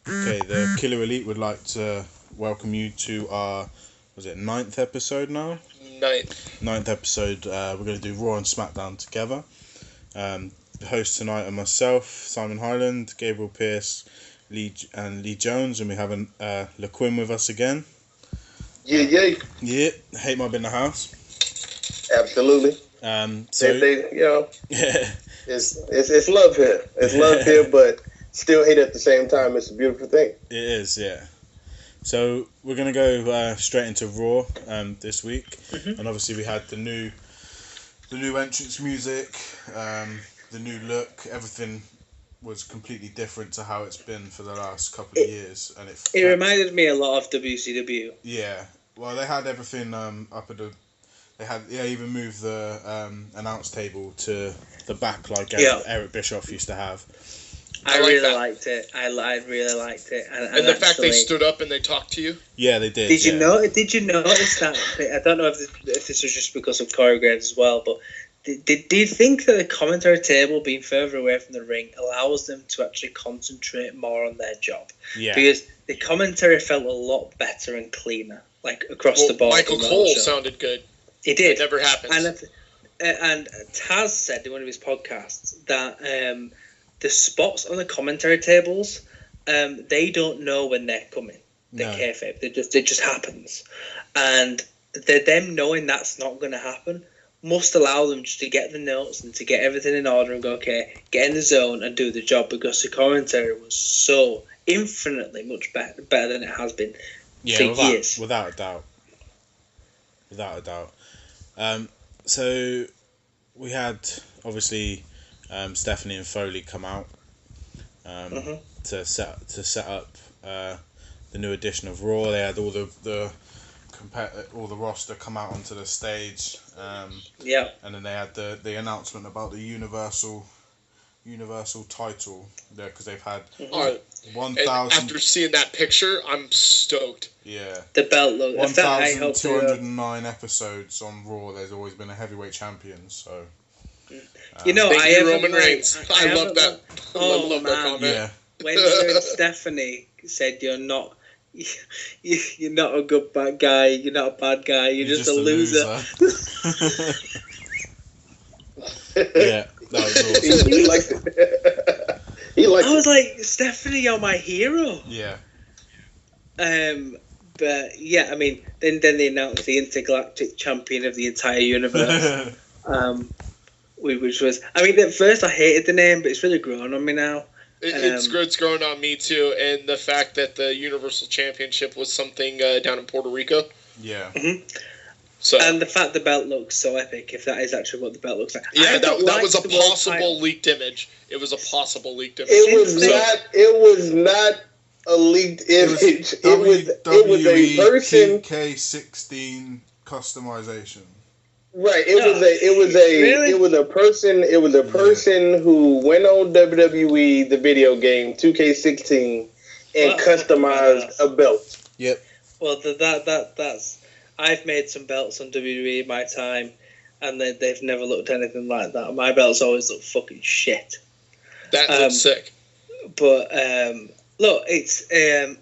Okay, the Killer Elite would like to welcome you to our, was it 9th episode now? Ninth episode. We're going to do Raw and SmackDown together. The hosts tonight are myself, Simon Highland, Gabriel Pearce, Lee Jones, and we have LaQuinn with us again. Yeah. Hate Mob in the house. Absolutely. So yeah, it's love here. It's love here, but still hate at the same time. It's a beautiful thing. It is, yeah. So we're gonna go straight into Raw this week, and obviously we had the new entrance music, the new look. Everything was completely different to how it's been for the last couple of years, and it reminded me a lot of WCW. Yeah, well, they had everything up at the. They even moved the announce table to the back like Eric Bischoff used to have. I really liked it. I really liked it. And the fact they stood up and they talked to you? Yeah, they did. Did you notice that? I don't know if this was just because of choreographs as well, but do you think that the commentary table being further away from the ring allows them to actually concentrate more on their job? Yeah. Because the commentary felt a lot better and cleaner, like across the board. Michael Cole sounded good. He did. It never happens. And Taz said in one of his podcasts that the spots on the commentary tables, they don't know when they're coming. They're kayfabe. It just happens. And them knowing that's not going to happen must allow them just to get the notes and to get everything in order and go, okay, get in the zone and do the job, because the commentary was so infinitely much better than it has been for years. Without a doubt. So we had obviously Stephanie and Foley come out to set up the new edition of Raw. They had all the roster come out onto the stage. And then they had the announcement about the Universal title there, because they've had 1,000. After seeing that picture, I'm stoked. Yeah. The belt look. 1,209 episodes on Raw. There's always been a heavyweight champion. So. Thank you, Roman Reigns. I love that. Oh, I love that comment. Yeah. When Stephanie said you're not a good bad guy, you're not a bad guy, you're just a loser. Yeah, that was awesome. He liked it. I was like, Stephanie, you're my hero. Yeah. But yeah, I mean, then they announced the intergalactic champion of the entire universe. Which was, I mean, at first I hated the name, but it's really grown on me now. It's grown on me too, and the fact that the Universal Championship was something down in Puerto Rico. Yeah. Mm-hmm. So, and the fact the belt looks so epic, if that is actually what the belt looks like. Yeah, that was a possible leaked image. It was a possible leaked image. It was not a leaked image. It was a person. TK16 customization. Right. It was a person who went on WWE the video game 2K16 and customized a belt. Yep. Well, that's I've made some belts on WWE in my time, and they've never looked anything like that. My belts always look fucking shit. That looks sick. But look, it's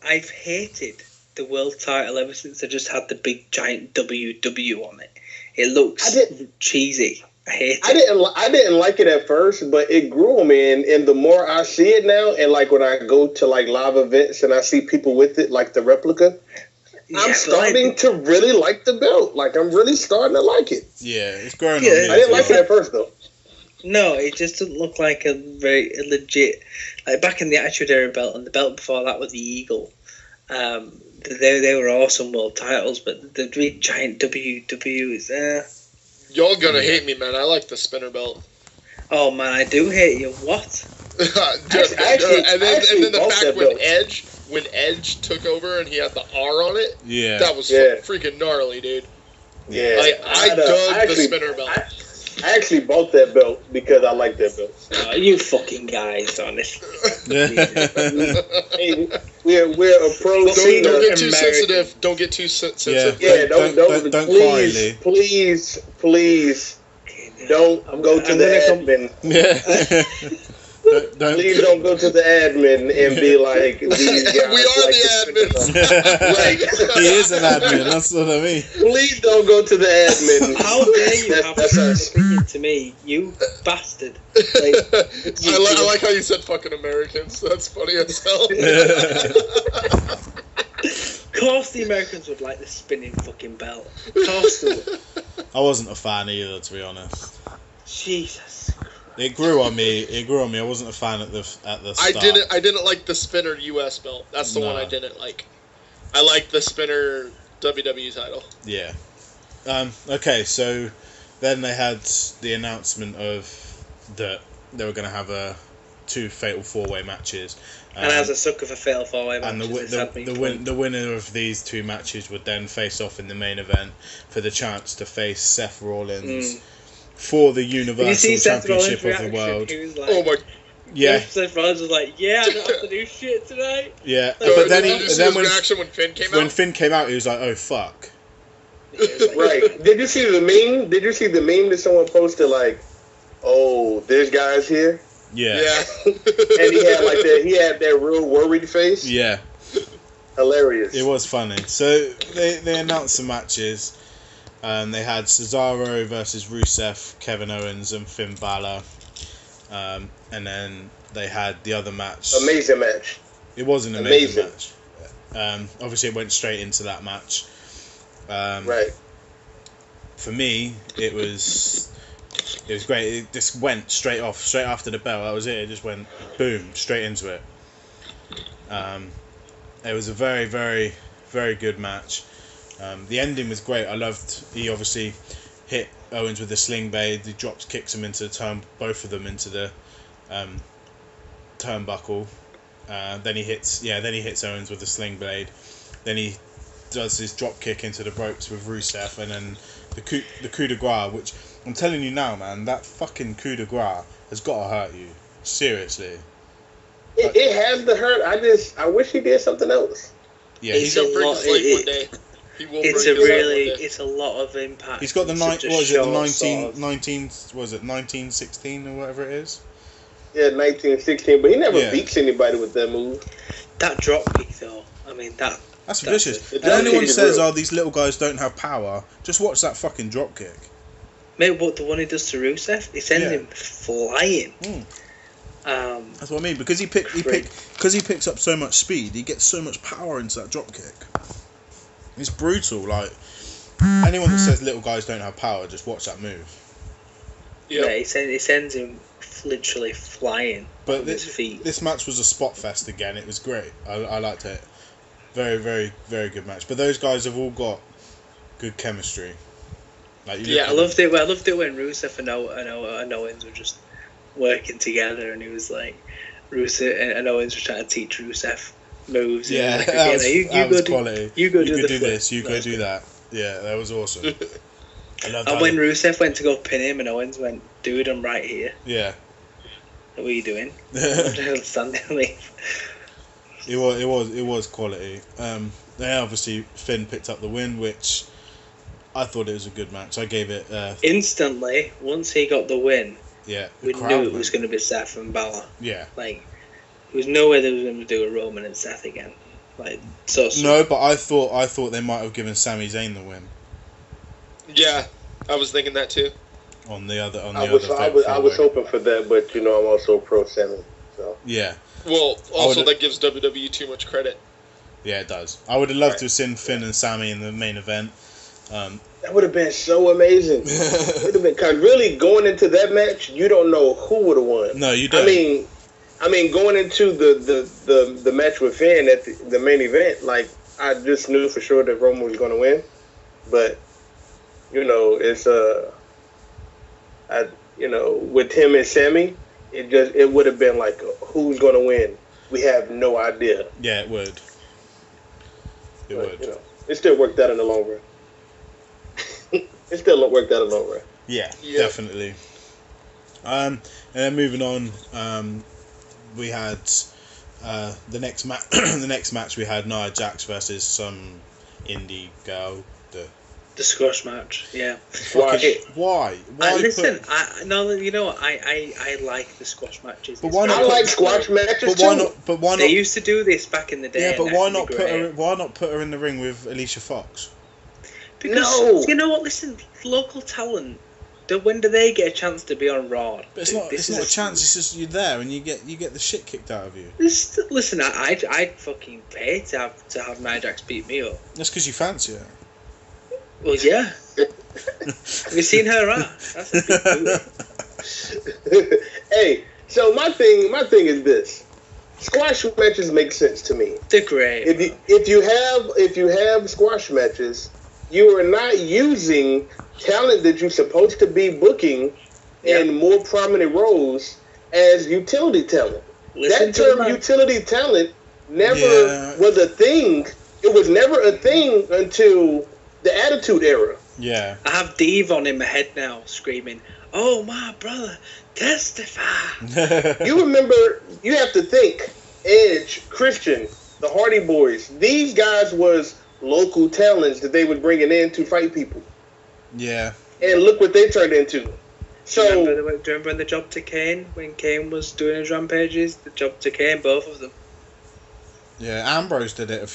I've hated the world title ever since I just had the big giant WW on it. It looks cheesy. I hate it. I didn't like it at first, but it grew on me, and the more I see it now, and like when I go to like live events and I see people with it, like the replica, I'm starting to really like the belt. Like, I'm really starting to like it. Yeah, it's growing on me. I didn't like it at first, though. No, it just doesn't look like a very legit... Like, back in the Attitude Era belt, and the belt before that was the Eagle, they were awesome world titles, but the big giant WW is there. Y'all gonna hate me, man. I like the spinner belt. Oh, man, I do hate you. What? And then the fact when Edge took over and he had the R on it, that was freaking gnarly, dude. Yeah, I dug the spinner belt. I actually bought that belt because I like that belt. Oh, you fucking guys, honestly. Hey, we're a pro. Don't get too sensitive. Don't get too sensitive. Yeah, don't cry, please. Don't go to the admin. Please don't go to the admin and be like, these guys we are the admins. Right. He is an admin, that's what I mean. Please don't go to the admin. How dare you have an opinion to me, you bastard. Like, I like how you said fucking Americans. That's funny as hell. Of course the Americans would like the spinning fucking belt. Of course they would. I wasn't a fan either, to be honest. Jesus. It grew on me. I wasn't a fan at the start. I didn't like the spinner US belt. That's the one I didn't like. I liked the spinner WWE title. Yeah. Okay, so then they had the announcement of that they were going to have two fatal 4-way matches. And as a sucker for fatal 4-way matches, and the winner of these two matches would then face off in the main event for the chance to face Seth Rollins for the Universal Championship of the World. Like, oh my! Yeah, Seth Rollins was like, "Yeah, I don't have to do shit tonight." Yeah, like, but then his reaction when Finn came out. When Finn came out, he was like, "Oh fuck!" Like, right? Did you see the meme? That someone posted like, "Oh, this guy's here." Yeah. And he had like that. He had that real worried face. Yeah. Hilarious. It was funny. So they announced the matches. They had Cesaro versus Rusev, Kevin Owens, and Finn Balor. And then they had the other match. Amazing match. It was an amazing match. Obviously, it went straight into that match. Right. For me, it was great. It just went straight after the bell. That was it. It just went boom, straight into it. It was a very, very, very good match. The ending was great. I loved. He obviously hit Owens with the sling blade. He kicks him into the both of them into the turnbuckle. Then he hits Owens with the sling blade. Then he does his drop kick into the ropes with Rusev, and then the coup de grace, which I'm telling you now, man, that fucking coup de grace has got to hurt you. Seriously. It has to hurt. I wish he did something else. Yeah, it's he'll break his leg one day. It's a lot of impact. He's got the 1916 or whatever it is? Yeah, 1916, but he never beats anybody with that move. That drop kick though, I mean that's vicious. And anyone says, "Oh, these little guys don't have power," just watch that fucking drop kick. Mate, what the one he does to Rusev, he sends him flying. That's what I mean, because he picks up so much speed, he gets so much power into that drop kick. It's brutal. Like, anyone that says little guys don't have power, just watch that move. Yep. Yeah, he sends him literally flying on his feet. This match was a spot fest again. It was great. I liked it. Very, very, very good match. But those guys have all got good chemistry. Like, I loved it. I loved it when Rusev and Owens were just working together, and he was like, Rusev and Owens were trying to teach Rusev moves. Yeah, like, that was quality. You go do this. You go do that. Yeah, that was awesome. And when Rusev went to go pin him, and Owens went, "Dude, I'm right here." Yeah. What are you doing? Standing me. It was quality. Obviously Finn picked up the win, which I thought it was a good match. I gave it instantly once he got the win. Yeah, we knew it was going to be Seth and Balor. Yeah, like there was no way they were going to do a Roman and Seth again. Like no, but I thought they might have given Sami Zayn the win. Yeah, I was thinking that too. I was hoping for that, but I'm also pro Sami. So yeah. Well, also that gives WWE too much credit. Yeah, it does. I would have loved to have seen Finn and Sami in the main event. That would have been so amazing. It would have been, cause really going into that match, you don't know who would have won. No, you don't. I mean, going into the match with Finn at the main event, like I just knew for sure that Roman was going to win, but it's with him and Sami, it would have been like, who's going to win? We have no idea. Yeah, it would. It still worked out in the long run. It still worked out in the long run. Yeah, definitely. And then moving on, we had the next match. The next match we had Nia Jax versus some indie girl that The squash match, yeah. Why? Listen, you know what? I like the squash matches. But why not? I like squash matches too. But why not? They used to do this back in the day. Yeah, but why not put her in the ring with Alicia Fox? Because you know what? Listen, local talent. When do they get a chance to be on Raw? But it's not a chance. It's just you're there and you get the shit kicked out of you. Listen, I'd fucking pay to have Nia Jax beat me up. That's because you fancy her. Well, yeah. Have you seen her ass? That's a big booty. Hey, so my thing is this: squash matches make sense to me. They're great. If you have squash matches, you are not using talent that you're supposed to be booking in more prominent roles as utility talent. That term utility talent never was a thing. It was never a thing until the Attitude Era. Yeah. I have Dave on in my head now screaming, "Oh, my brother, testify." You have to think, Edge, Christian, the Hardy Boys, these guys was local talents that they were bringing in to fight people. Yeah. And look what they turned into. So, do you remember when the job to Kane, when Kane was doing his rampages? The job to Kane, both of them. Yeah, Ambrose did it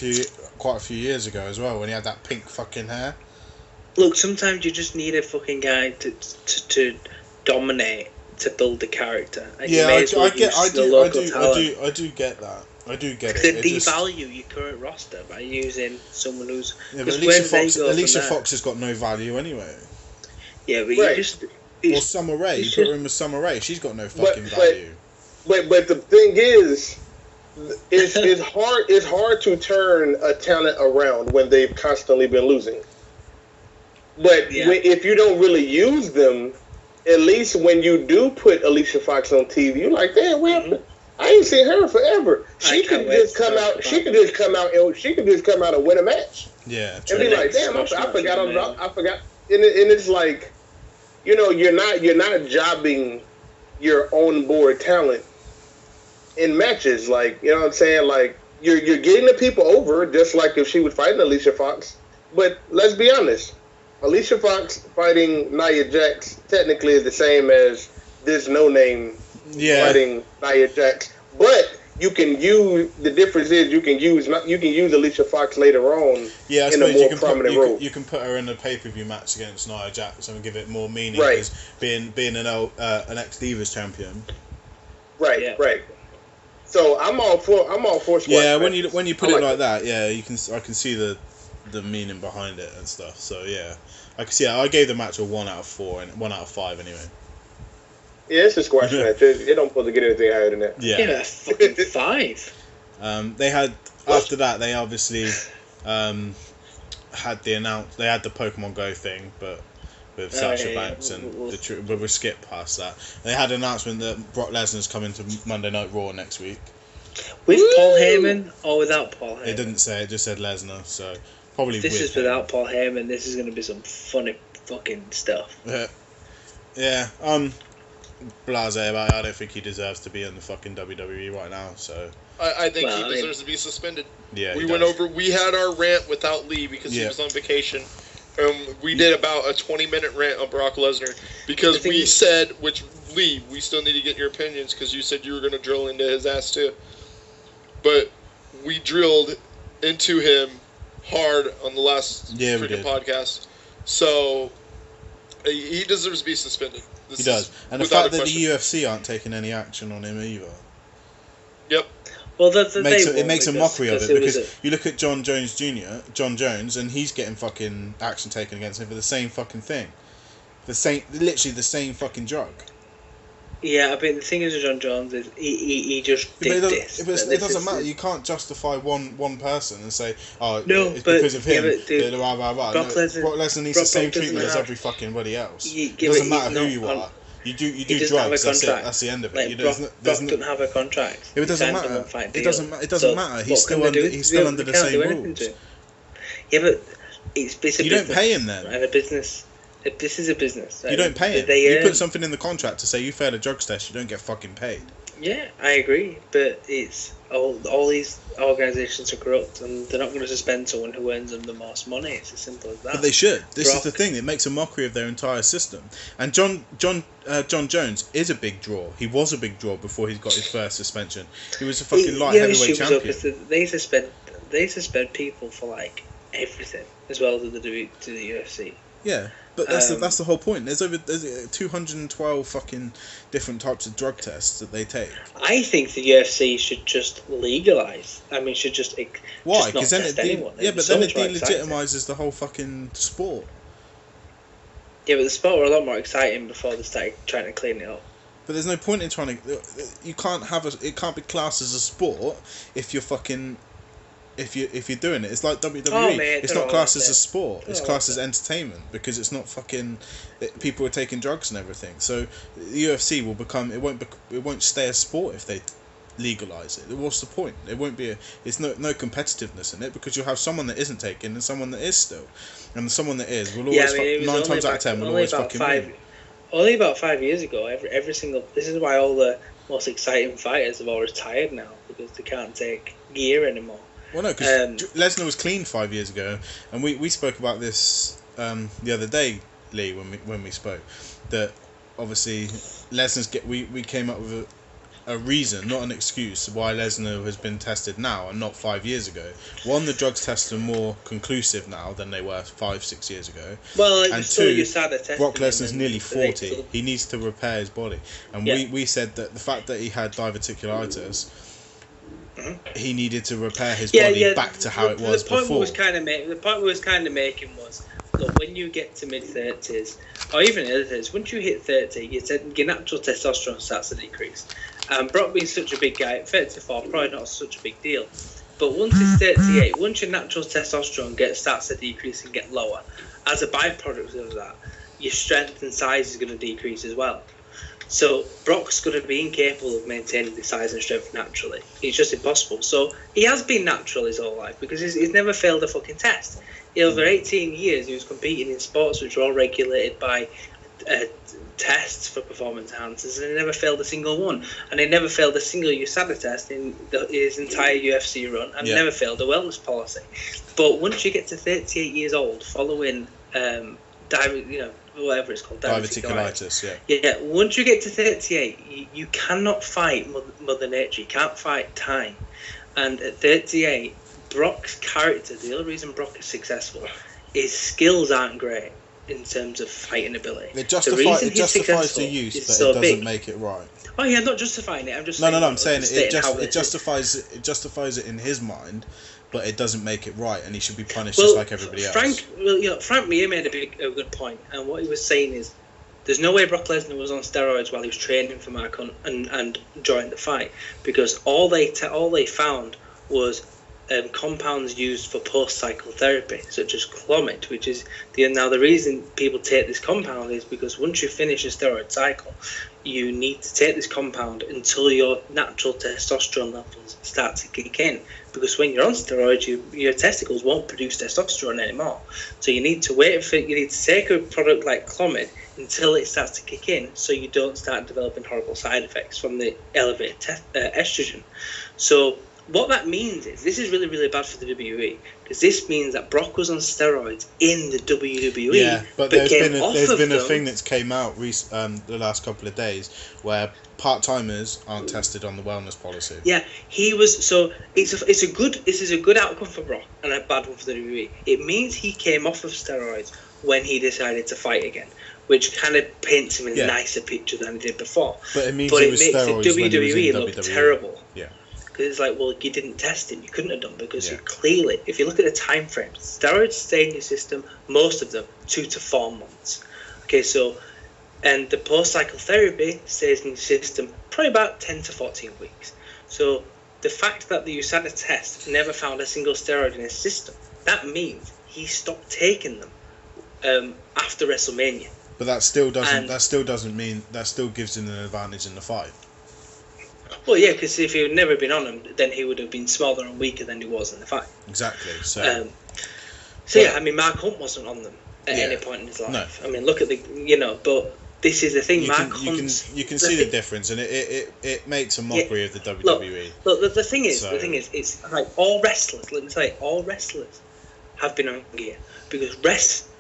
quite a few years ago as well, when he had that pink fucking hair. Look, sometimes you just need a fucking guy to dominate, to build the character. And I do get that. I do get it. They devalue your current roster by using someone who's... Yeah, but Alicia Fox has got no value anyway. Yeah, but you just... Or Summer Rae. You put her in with Summer Rae. She's got no fucking value. But the thing is, it's hard to turn a talent around when they've constantly been losing. But if you don't really use them, at least when you do put Alicia Fox on TV, you're like, damn, what happened? I ain't seen her forever. She could just come out and win a match. Yeah, and be like, damn, I forgot. And it's like, you're not jobbing your own board talent in matches. Like, you know what I'm saying? Like, you're getting the people over, just like if she was fighting Alicia Fox. But let's be honest, Alicia Fox fighting Nia Jax technically is the same as this no-name fighting Nia Jax. But the difference is you can use Alicia Fox later on in a more prominent role. You can put her in a pay-per-view match against Nia Jax and give it more meaning as being an ex-Divas champion. Right, right. So I'm all for squash. Yeah, when you put it like that, I can see the meaning behind it and stuff. So yeah, I can see. I gave the match a 1 out of 4 and 1 out of 5 anyway. Yeah, it's a squash match. It don't supposed to get anything higher than that. Yeah, fucking 5. They had after that. They obviously had the Pokemon Go thing, but with Sasha Banks and we'll skip past that. They had an announcement that Brock Lesnar's coming to Monday Night Raw next week. With Paul Heyman or without Paul Heyman? It didn't say. It just said Lesnar. So probably. This is without Paul Heyman. This is going to be some funny fucking stuff. Yeah. Blasé about it. I don't think he deserves to be in the fucking WWE right now. So I think he deserves to be suspended. Yeah, we had our rant without Lee because he was on vacation. We did about a 20-minute rant on Brock Lesnar because we said, which Lee, we still need to get your opinions because you said you were going to drill into his ass too. But we drilled into him hard on the last freaking podcast. So he deserves to be suspended. He does. And the fact that the UFC aren't taking any action on him either. Yep. Well, it makes a mockery of it because you look at John Jones, and he's getting fucking action taken against him for the same fucking thing. Literally the same fucking drug. Yeah, I mean, the thing is with John Jones is he just did this. It doesn't matter. You can't justify one person and say, it's because of him. Brock Lesnar needs the same treatment as every fucking body else. It doesn't matter who you are. You do drugs. That's the end of it. Brock doesn't have a contract. It doesn't matter. It doesn't matter. He's still under the same rules. Yeah, but it's a you don't pay him then. And a business. This is a business. You don't pay him. You put something in the contract to say you failed a drugs test, you don't get fucking paid. Yeah, I agree, but it's all these organisations are corrupt, and they're not going to suspend someone who earns them the most money. It's as simple as that. But they should. This is the thing. It makes a mockery of their entire system. And John Jones is a big draw. He was a big draw before he got his first suspension. He was a fucking light heavyweight champion. They suspend people for like everything as well as the UFC. Yeah, but that's the whole point. There's 212 fucking different types of drug tests that they take. I think the UFC should just legalise. I mean, should just why? Because then it delegitimises the whole fucking sport. Yeah, but the sport were a lot more exciting before they started trying to clean it up. But there's no point in trying to. You can't it can't be classed as a sport if you're fucking. If you're doing it, it's like WWE. Oh, mate, it's not classed as a sport. It's classed as entertainment because it's not fucking. People are taking drugs and everything. So the UFC will become. It won't stay a sport if they legalise it. What's the point? It won't be. It's no competitiveness in it because you'll have someone that isn't taking and someone that is still, and someone that is will always 9 times out of 10 will always fucking win. Only about 5 years ago, every single. This is why all the most exciting fighters have all retired now because they can't take gear anymore. Well, no, because Lesnar was clean 5 years ago, and we spoke about this the other day, Lee, when we spoke, that obviously Lesnar's we came up with a reason, not an excuse, why Lesnar has been tested now and not 5 years ago. One, the drugs tests are more conclusive now than they were 5-6 years ago. Well, and two, Brock Lesnar's nearly 40. He needs to repair his body, and we said that the fact that he had diverticulitis. He needed to repair his body back to how it was before. The point we was kind of making was, look, when you get to mid-30s, or even early 30s, once you hit 30, your natural testosterone starts to decrease. Brock being such a big guy at 34, probably not such a big deal. But once it's 38, once your natural testosterone starts to decrease and get lower, as a byproduct of that, your strength and size is going to decrease as well. So Brock's going to be incapable of maintaining the size and strength naturally. It's just impossible. So he has been natural his whole life because he's never failed a fucking test. Over 18 years, he was competing in sports which were all regulated by tests for performance enhancers, and he never failed a single one. And he never failed a single USADA test in his entire UFC run, and never failed a wellness policy. But once you get to 38 years old, following whatever it's called, diverticulitis, yeah. Once you get to 38, you cannot fight Mother Nature. You can't fight time. And at 38, Brock's character, the only reason Brock is successful, his skills aren't great in terms of fighting ability. It justifies the use, but it doesn't make it right. Oh yeah, I'm not justifying it. I'm just no. I'm saying it justifies it in his mind. But it doesn't make it right, and he should be punished just like everybody else. Frank Mir made a good point, and what he was saying is, there's no way Brock Lesnar was on steroids while he was training for Mark Hunt and during the fight, because all they found was compounds used for post-cycle therapy, such as Clomid, which is the reason people take this compound is because once you finish a steroid cycle, you need to take this compound until your natural testosterone levels start to kick in. Because when you're on steroids, your testicles won't produce testosterone anymore. So you need to take a product like Clomid until it starts to kick in, so you don't start developing horrible side effects from the elevated estrogen. So what that means is, this is really, really bad for the WWE, because this means that Brock was on steroids in the WWE. Yeah, but there's been a thing that's came out the last couple of days where part-timers aren't tested on the wellness policy. Yeah, he was. So this is a good outcome for Brock and a bad one for the WWE. It means he came off of steroids when he decided to fight again, which kind of paints him in a nicer picture than he did before. But it makes the WWE look terrible. Yeah. Because it's like, well, you didn't test him. You couldn't have done, because you clearly, if you look at the time frames, steroids stay in your system, most of them, 2 to 4 months. Okay, so, and the post-cycle therapy stays in your system probably about 10 to 14 weeks. So the fact that the USADA test never found a single steroid in his system, that means he stopped taking them after WrestleMania. But that still doesn't mean that still gives him an advantage in the fight. Well, yeah, because if he had never been on them, then he would have been smaller and weaker than he was in the fight. Exactly. So I mean, Mark Hunt wasn't on them at any point in his life. No. I mean, look at but this is the thing. You can see the difference, and it makes a mockery of the WWE. Look, the thing is, it's like all wrestlers. Let me say, all wrestlers have been on gear because wrestling.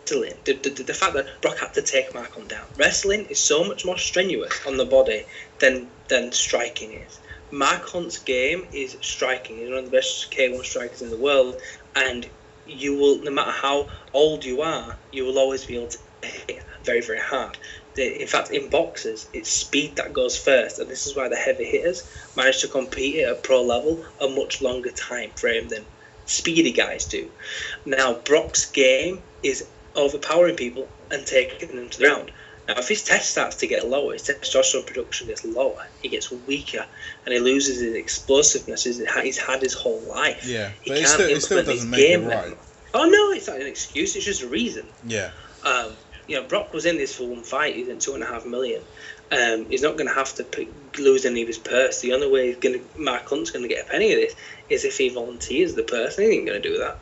The fact that Brock had to take Mark Hunt down. Wrestling is so much more strenuous on the body than striking is. Mark Hunt's game is striking. He's one of the best K1 strikers in the world, and you will, no matter how old you are, you will always be able to hit very, very hard. In fact, in boxers, it's speed that goes first, and this is why the heavy hitters manage to compete at a pro level a much longer time frame than speedy guys do. Now, Brock's game is overpowering people and taking them to the ground. Now, if his test starts to get lower, his testosterone production gets lower, he gets weaker, and he loses his explosiveness he's had his whole life. Yeah, but it still doesn't make it right. Oh, no, it's not an excuse, it's just a reason. Yeah. Brock was in this for one fight, he's in $2.5 million. He's not going to have to lose any of his purse. The only way Mark Hunt's going to get a penny of this is if he volunteers the purse, and he ain't going to do that.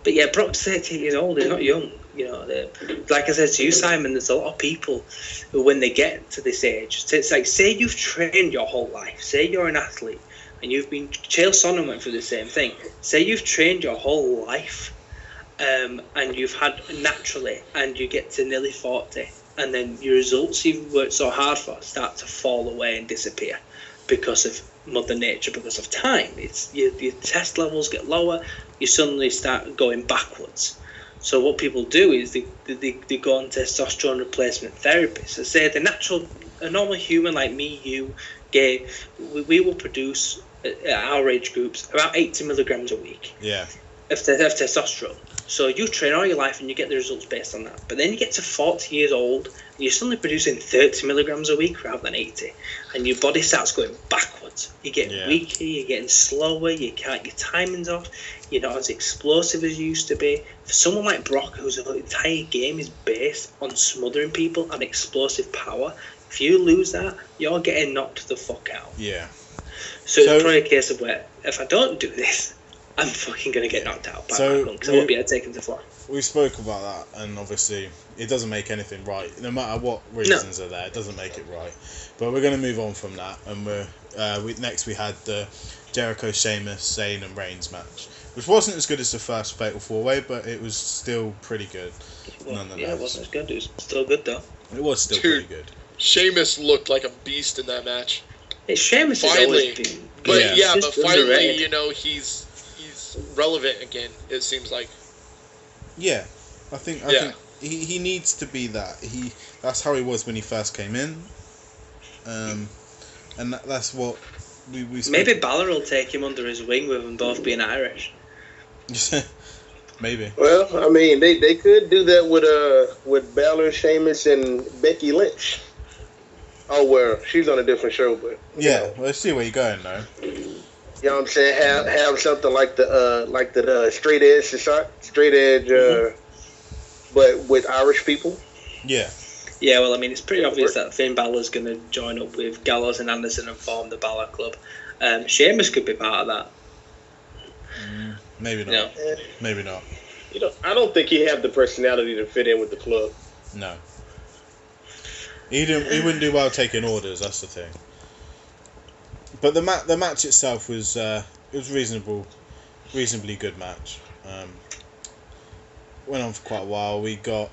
But yeah, Brock's 30 years old, he's not young. Like I said to you, Simon, there's a lot of people who, when they get to this age, it's like, say you've trained your whole life, say you're an athlete, and you've been, Chael Sonnen went through the same thing, say you've trained your whole life, and you've had naturally, and you get to nearly 40, and then your results you've worked so hard for start to fall away and disappear because of Mother Nature, because of time. It's your test levels get lower, you suddenly start going backwards. So what people do is they go on testosterone replacement therapy. So say a normal human like me, you, Gabe, we will produce at our age groups about 80 milligrams a week. Yeah. Of testosterone. So you train all your life and you get the results based on that. But then you get to 40 years old and you're suddenly producing 30 milligrams a week rather than 80. And your body starts going backwards. You're getting weaker, you're getting slower, your timing's off, you're not as explosive as you used to be. For someone like Brock, whose entire game is based on smothering people and explosive power, if you lose that, you're getting knocked the fuck out. Yeah. So it's probably a case of where, if I don't do this, I'm fucking going to get knocked out by because I won't be able to take him to fly. We spoke about that, and obviously it doesn't make anything right. No matter what reasons are there, it doesn't make it right. But we're going to move on from that, and next we had the Jericho, Sheamus, Zayn and Reigns match, which wasn't as good as the first Fatal 4-Way, but it was still pretty good nonetheless. Yeah, it wasn't as good. It was still good, though. It was still pretty good. Sheamus looked like a beast in that match. Sheamus has always been good. But finally, he's relevant again, it seems like. Yeah, I think he needs to be that. That's how he was when he first came in, and that's what we maybe Balor will take him under his wing with them both being Irish. Maybe. Well, I mean, they could do that with Balor, Sheamus, and Becky Lynch. Oh well, she's on a different show, but well, let's see where you're going though. You know what I'm saying? Have something like the straight edge, but with Irish people. Yeah. Yeah, well, I mean, it's pretty obvious that Finn Balor's going to join up with Gallows and Anderson and form the Balor Club. Sheamus could be part of that. Maybe not. No. Maybe not. I don't think he have the personality to fit in with the club. No. He wouldn't do well taking orders. That's the thing. But the match itself was reasonably good match. Went on for quite a while. We got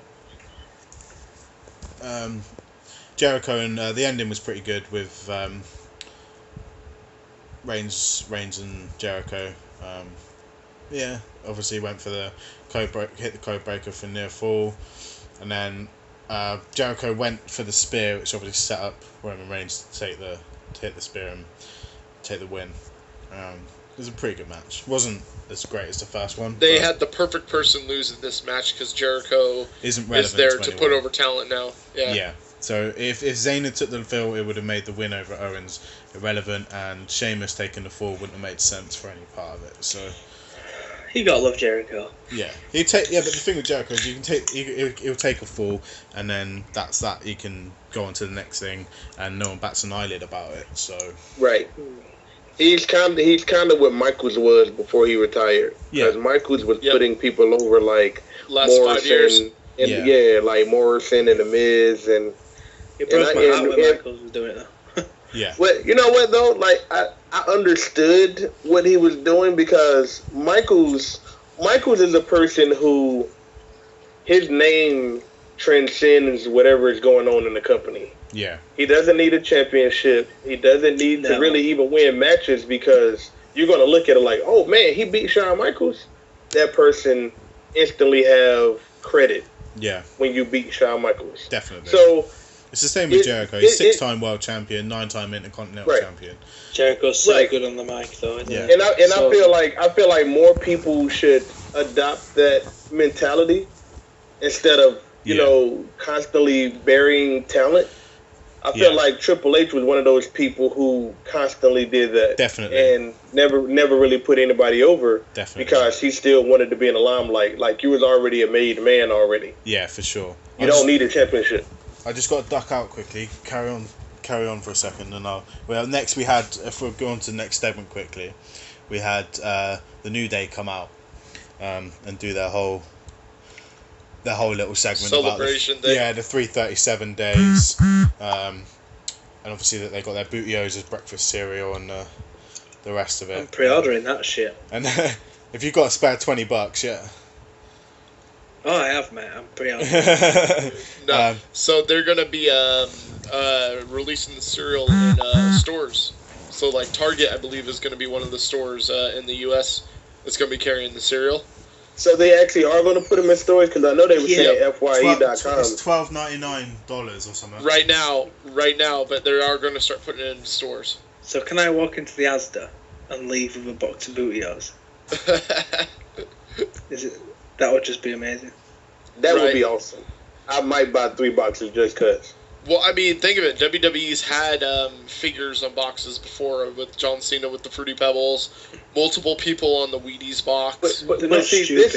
Jericho, and the ending was pretty good with Reigns and Jericho. Obviously went for the hit the code breaker for near fall, and then Jericho went for the spear, which obviously set up Roman Reigns to hit the spear and take the win. It was a pretty good match. Wasn't as great as the first one. They had the perfect person lose in this match because Jericho is there to put over talent now. Yeah. So if Zayn had took the fall, it would have made the win over Owens irrelevant, and Sheamus taking the fall wouldn't have made sense for any part of it. So you gotta love Jericho. Yeah, but the thing with Jericho is he'll take a fall, and then that's that. He can go on to the next thing, and no one bats an eyelid about it. So right. He's kind of what Michaels was before he retired. Yeah, because Michaels was putting people over like last Morrison, 5 years. And like Morrison and The Miz and. It broke my heart when Michaels was doing it though. Yeah. Well, you know what though? Like I understood what he was doing because Michaels is a person who his name transcends whatever is going on in the company. Yeah. He doesn't need a championship. He doesn't need to really even win matches because you're going to look at it like, oh man, he beat Shawn Michaels. That person instantly have credit. Yeah. When you beat Shawn Michaels. Definitely. So it's the same with Jericho. He's 6-time world champion, 9-time Intercontinental champion. Jericho's so good on the mic, though. Isn't yeah. He? I feel like more people should adopt that mentality instead of you know constantly burying talent. I feel like Triple H was one of those people who constantly did that. Definitely. And never really put anybody over. Definitely. Because he still wanted to be in the limelight. Like you was already a made man already. Yeah, for sure. You don't need a championship. I just got to duck out quickly. Carry on for a second, and next we had, if we're going to the next segment quickly, we had the New Day come out and do their whole little segment celebration about the 337 days, and obviously that they got their Booty-O's as breakfast cereal and the rest of it. I'm pre-ordering that shit. And if you've got a spare $20, yeah. Oh, I have, mate. I'm pre-ordering. No, so they're gonna be releasing the cereal in stores. So like Target, I believe, is gonna be one of the stores in the U.S. that's gonna be carrying the cereal. So they actually are going to put them in stores because I know they were saying FYE.com. It's $12.99 or something. Right now, but they are going to start putting it in stores. So can I walk into the Asda and leave with a box of Booty-O's? That would just be amazing. That would be awesome. I might buy 3 boxes just cause. Well, I mean, think of it. WWE's had figures on boxes before with John Cena with the Fruity Pebbles, multiple people on the Wheaties box. But see, this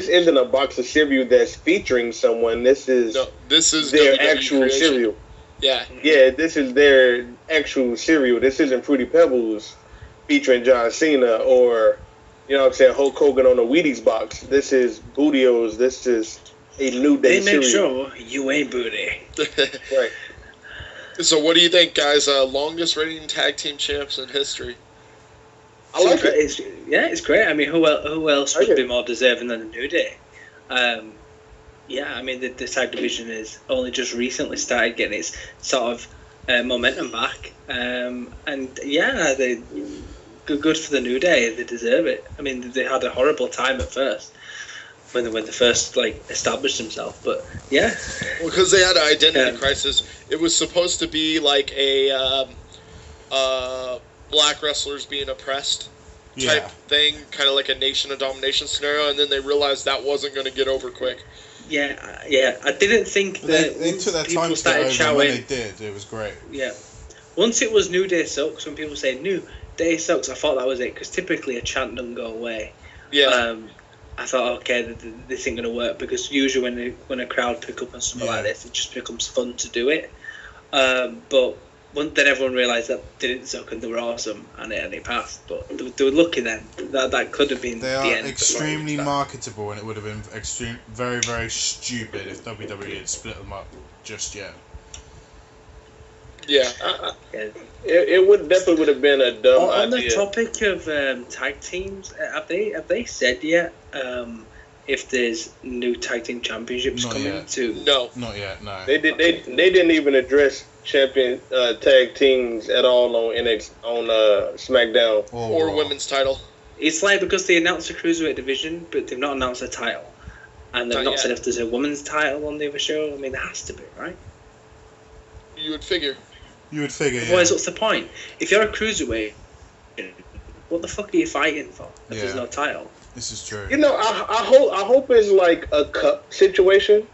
isn't a box of cereal that's featuring someone. This is their WWE actual creation. cereal. Yeah. Yeah, this is their actual cereal. This isn't Fruity Pebbles featuring John Cena or, you know what I'm saying, Hulk Hogan on a Wheaties box. This is Booty-O's. This is a New Day cereal. They make cereal. sure you ain't booty. Right. So what do you think, guys? Longest reigning tag team champs in history. I like it. It's great. I mean, who else would be more deserving than the New Day? I mean, the tag division is only just recently started getting its sort of momentum back. They good for the New Day. They deserve it. I mean, they had a horrible time at first when they first established themselves, but yeah. Well, because they had an identity crisis. It was supposed to be like a black wrestlers being oppressed type thing, kind of like a Nation of Domination scenario, and then they realized that wasn't going to get over quick. Yeah. I didn't think that they took their time to get over, and when they did, it was great. Yeah. Once it was New Day sucks, when people say New Day sucks, I thought that was it, because typically a chant doesn't go away. Yeah. I thought, okay, this ain't going to work, because usually when a crowd pick up on something like this, it just becomes fun to do it. But then everyone realised that didn't suck and they were awesome, and it passed. But they were lucky then. That could have been the end. They are extremely marketable, and it would have been very, very stupid if WWE had split them up just yet. Yeah. It definitely would have been a dumb idea. On the topic of tag teams, have they said yet if there's new tag team championships coming to? No, not yet. No, they didn't even address champion tag teams at all on SmackDown or women's title. It's like because they announced the cruiserweight division, but they've not announced a title, and they've not said if there's a women's title on the other show. I mean, there has to be, right? You would figure. Otherwise, what's the point? If you're a cruiserweight, what the fuck are you fighting for if there's no title? This is true. You know, I hope it's like a cup situation.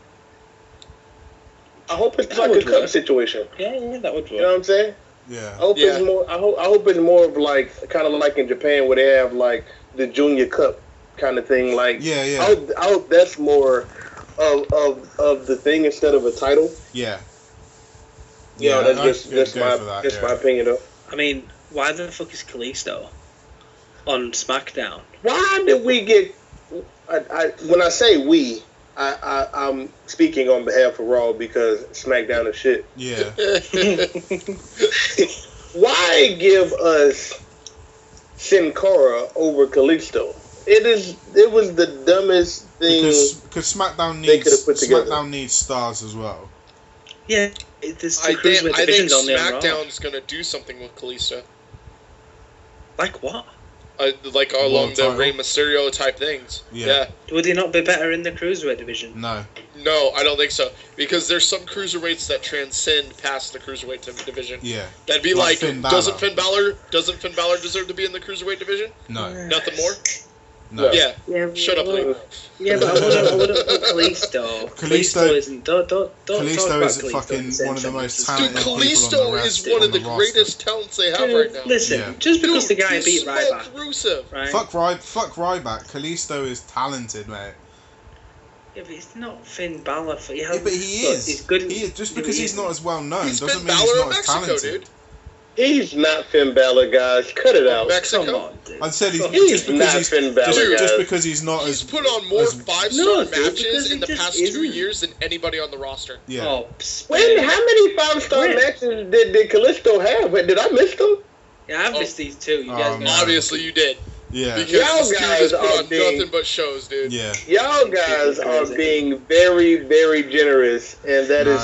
I hope it's like a cup situation. Yeah, that would work. You know what I'm saying? Yeah. I hope it's more. I hope it's more of like kind of like in Japan where they have like the Junior Cup kind of thing. Like I hope that's more of the thing instead of a title. Yeah. Yeah, that's just my opinion though. I mean, why the fuck is Kalisto on SmackDown? Why did we get? when I say we, I'm speaking on behalf of Raw because SmackDown is shit. Yeah. Why give us Sin Cara over Kalisto? It was the dumbest thing because SmackDown they could have put together. SmackDown needs stars as well. Yeah, I think SmackDown's gonna do something with Kalisto. Like what? Like along the Rey Mysterio type things. Yeah. Would he not be better in the Cruiserweight division? No, I don't think so. Because there's some Cruiserweights that transcend past the Cruiserweight division. Yeah. That'd be like doesn't Finn Balor deserve to be in the Cruiserweight division? No. Nothing more? No. Yeah. Shut up, Lee. Yeah, but I wouldn't put Kalisto. Kalisto isn't. Don't Kalisto is fucking one of the most talented people on the roster. Dude, Kalisto is one of the greatest talents they have right now. Listen, just because the guy beat Ryback. Right? Fuck Ryback. Kalisto is talented, mate. Yeah, but he's not Finn Balor. Yeah, but he is. He's good. He is. Just because he's not as well known doesn't mean Balor he's not as Mexico, talented. dude. He's not Finn Balor, guys. Cut it out. Mexico? Come on, dude. I said he's not Finn Balor, guys. Just because he's not He's as put on more 5-star matches because in the past 2 years than anybody on the roster. Yeah. Oh, how many 5-star matches did Kalisto have? Did I miss them? Yeah, I've missed these too. You guys obviously you did. Yeah. Because y'all guys put are on nothing but shows, dude. Yeah. Y'all guys are being very, very generous, and that is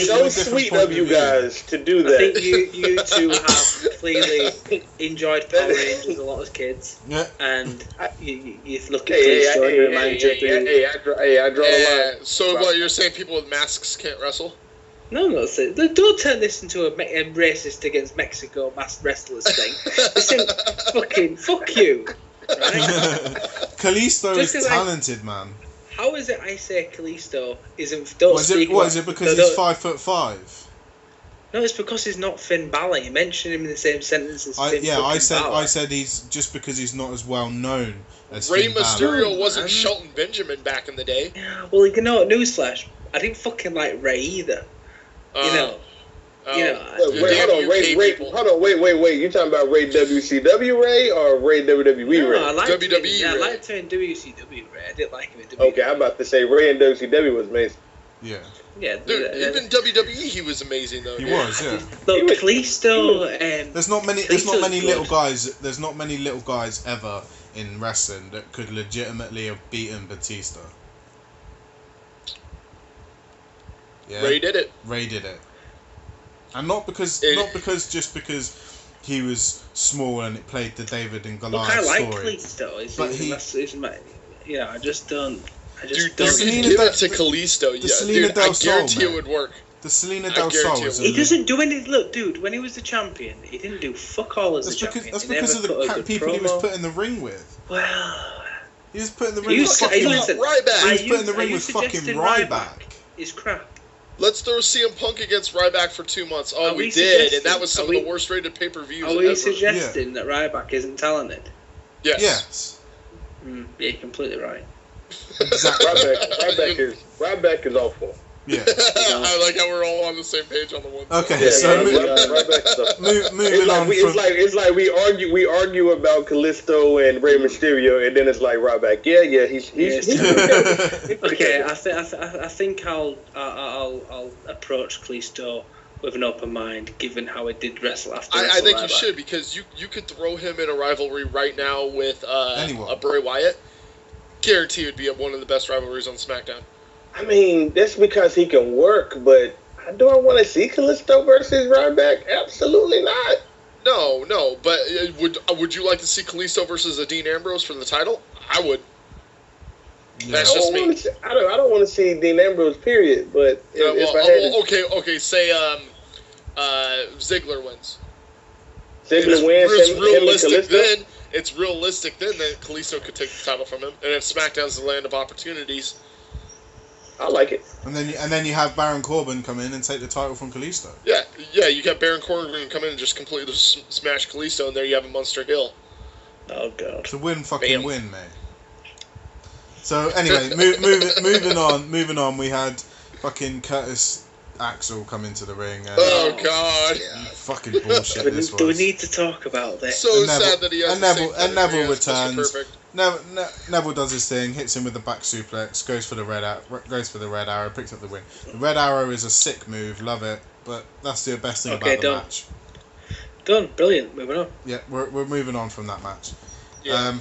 so sweet of you guys to do that. I think you two have clearly enjoyed Power Rangers a lot as kids. Yeah. And you look at the story and remind you of I draw the line. So what, you're saying people with masks can't wrestle? No, I'm not saying. Don't turn this into a racist against Mexico masked wrestlers thing. Listen, fuck you. Right? Kalisto is talented, man. How is it I say Kalisto isn't? What is it because he's 5'5"? No, it's because he's not Finn Balor. You mentioned him in the same sentence as Finn Balor. I said he's just because he's not as well known as Rey Finn Balor. Mysterio wasn't Shelton Benjamin back in the day. Yeah, well, you know, newsflash, I didn't fucking like Rey either. Hold on, wait. You talking about Ray WCW Ray or Ray WWE Ray? I liked WWE Ray. I liked her in WCW Ray. I didn't like him in WWE. Okay, I'm about to say Ray in WCW was amazing. Yeah. Yeah, dude, even WWE he was amazing though. He was, yeah. Look, Kalisto. There's not many little guys. There's not many little guys ever in wrestling that could legitimately have beaten Batista. Yeah. Ray did it. And not because he was small and it played the David and Goliath story. I like Kalisto. I just don't. Dude, give it to Kalisto. Yeah, dude, I guarantee it would work. The Selena Del Sol. He doesn't do anything. Look, dude, when he was the champion, he didn't do fuck all as the champion. That's because of the people he was put in the ring with. Well, he was put in the ring with fucking Ryback. He was put in the ring with fucking Ryback. Is crap. Let's throw CM Punk against Ryback for 2 months. Oh, we did, and that was some of the worst rated pay-per-views ever. Are we suggesting that Ryback isn't talented? Yes. Yeah, you're completely right. Exactly. Ryback is awful. Yeah. I like how we're all on the same page on the one. Okay, so moving on. It's like we argue about Kalisto and Rey Mysterio, and then it's like Ryback. Yeah, he's okay. I think I'll approach Kalisto with an open mind, given how it did wrestle after. I think you should, because you could throw him in a rivalry right now with a Bray Wyatt. Guarantee it would be one of the best rivalries on SmackDown. I mean, that's because he can work, but do I want to see Kalisto versus Ryback? Absolutely not. No, but would you like to see Kalisto versus a Dean Ambrose for the title? I would. Yeah. That's just me. I don't want to see Dean Ambrose, period. But okay. Say Ziggler wins. Ziggler wins. It's realistic then that Kalisto could take the title from him, and if SmackDown's the land of opportunities. I like it. And then you have Baron Corbin come in and take the title from Kalisto. Yeah. You got Baron Corbin come in and just completely smash Kalisto, and there you have a Monster Hill. Oh god. It's a win, mate. So anyway, moving on. We had fucking Curtis Axel come into the ring. And, oh God! Fucking bullshit this was. Do we need to talk about this? So sad that he has Neville returns. Neville does his thing, hits him with the back suplex, goes for the red arrow, picks up the win. The red arrow is a sick move, love it, but that's the best thing about the match. Done, brilliant. Moving on. Yeah, we're moving on from that match. Yeah.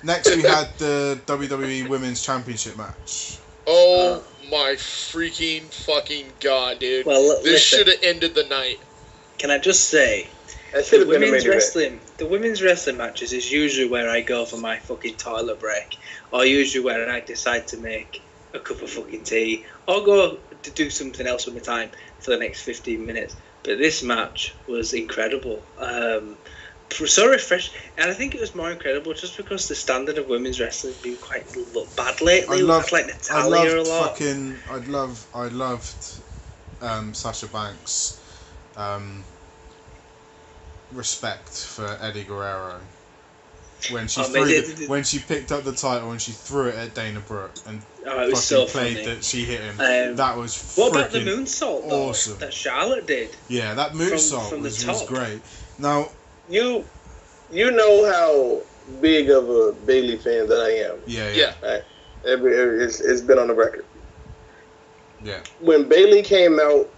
Next we had the WWE Women's Championship match. Oh my freaking fucking God, dude! Well, this should have ended the night. Can I just say? The women's wrestling matches is usually where I go for my fucking toilet break, or usually where I decide to make a cup of fucking tea, or go to do something else with my time for the next 15 minutes. But this match was incredible. So refreshing, and I think it was more incredible just because the standard of women's wrestling has been quite bad lately. I like Natalia a lot. I loved Sasha Banks' respect for Eddie Guerrero when she picked up the title and she threw it at Dana Brooke and it was so played funny. that she hit him. That was what about the moonsault though, awesome that Charlotte did? Yeah, that moonsault was great. Now you know how big of a Bayley fan that I am. Yeah. Right? It's been on the record. Yeah. When Bayley came out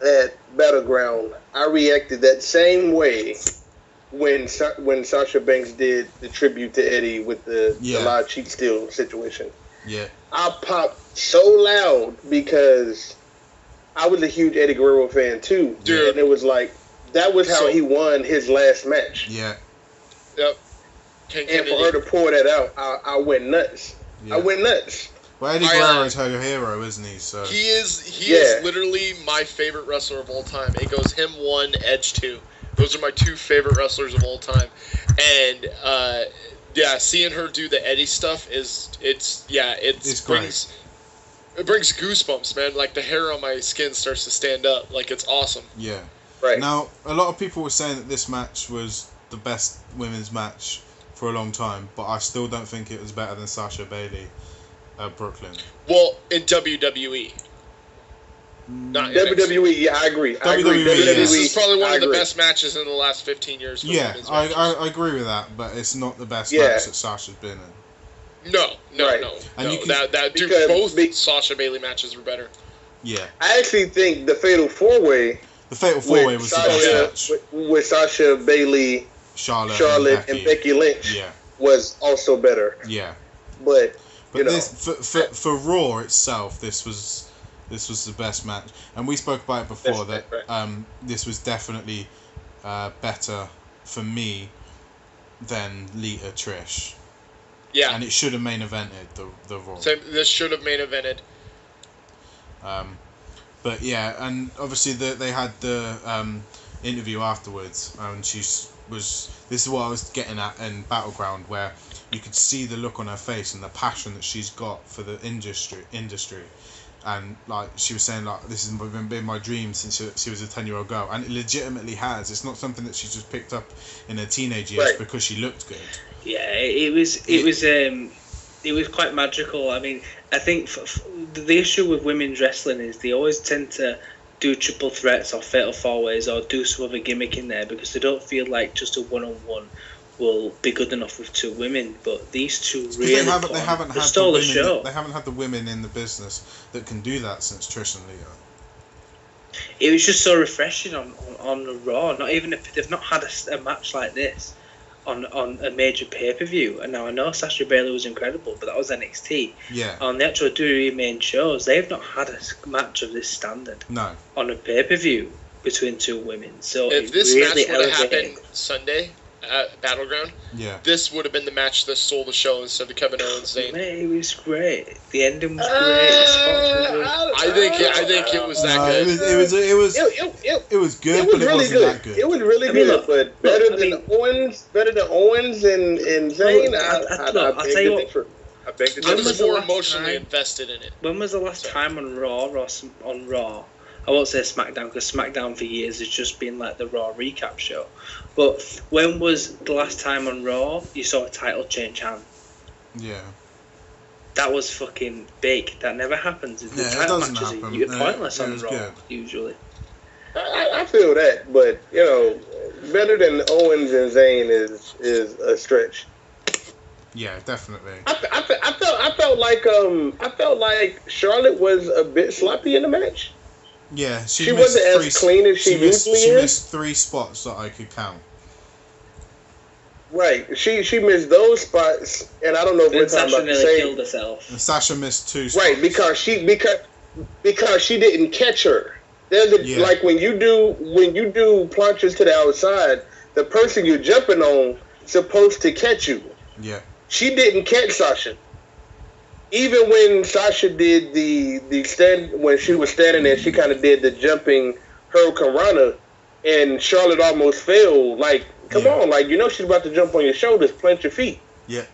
at Battleground, I reacted that same way when Sasha Banks did the tribute to Eddie with the live cheat steal situation. Yeah. I popped so loud because I was a huge Eddie Guerrero fan too. Dude. And it was like, that was how he won his last match. Yeah. Yep. And for her to pour that out, I went nuts. Yeah. I went nuts. Well, Eddie Guerrero is her hero, isn't he? So he is literally my favorite wrestler of all time. It goes him 1, Edge 2. Those are my 2 favorite wrestlers of all time. And seeing her do the Eddie stuff it brings goosebumps, man. Like the hair on my skin starts to stand up. Like it's awesome. Yeah. Right. Now, a lot of people were saying that this match was the best women's match for a long time, but I still don't think it was better than Sasha Bayley Brooklyn. Well, in WWE. Not WWE, yeah, I agree. This is probably one of the best matches in the last 15 years. Yeah, I agree with that, but it's not the best match that Sasha's been in. No. And both Sasha Bayley matches were better. Yeah. I actually think the Fatal 4-Way. The Fatal 4-Way was the best match. With Sasha Bayley, Charlotte and Becky Lynch was also better. Yeah. But this, for Raw itself, this was the best match, and we spoke about it before this was definitely better for me than Lita Trish. Yeah. And it should have main evented the Raw. This should have main evented. But yeah, and obviously they had the interview afterwards, and this is what I was getting at in Battleground, where you could see the look on her face and the passion that she's got for the industry, and like she was saying, like, this has been my dream since she was a 10-year-old girl, and it legitimately has. It's not something that she just picked up in her teenage years because she looked good. Yeah, it was quite magical. I mean, I think the issue with women's wrestling is they always tend to do triple threats or fatal 4-ways or do some other gimmick in there because they don't feel like just a one-on-one will be good enough with 2 women. But these 2 really stole the show. They haven't had the women in the business that can do that since Trish and Lita. It was just so refreshing on the Raw. They've not had a match like this on a major pay-per-view. And now I know Sasha Bayley was incredible, but that was NXT. Yeah. On the actual WWE main shows, they've not had a match of this standard. No. On a pay-per-view between 2 women. So if this match would have happened Sunday at Battleground, this would have been the match that stole the show instead of Kevin Owens. It was great. The ending was great. I think it was that good. It was good, but it wasn't that good. It was really good, but better than Owens and Zayn. I'll tell you what. I was more emotionally invested in it. When was the last time on Raw? I won't say SmackDown because SmackDown for years has just been like the Raw recap show. But when was the last time on Raw you saw a title change hand? Yeah. that was fucking big. That never happens. The title matches are pointless on Raw, usually. I feel that, but better than Owens and Zayn is a stretch. Yeah, definitely. I felt like Charlotte was a bit sloppy in the match. Yeah, she wasn't as clean as she usually is. She missed 3 spots that I could count. Right, she missed those spots, and I don't know if we're talking about the same. Killed herself. And Sasha missed 2 spots. Right, because she didn't catch her. There's like when you do plunges to the outside, the person you're jumping on supposed to catch you. Yeah. She didn't catch Sasha. Even when Sasha did the stand, when she was standing there, she kind of did the jumping hurricanrana, and Charlotte almost fell. Like, come on, like she's about to jump on your shoulders, plant your feet. Yeah.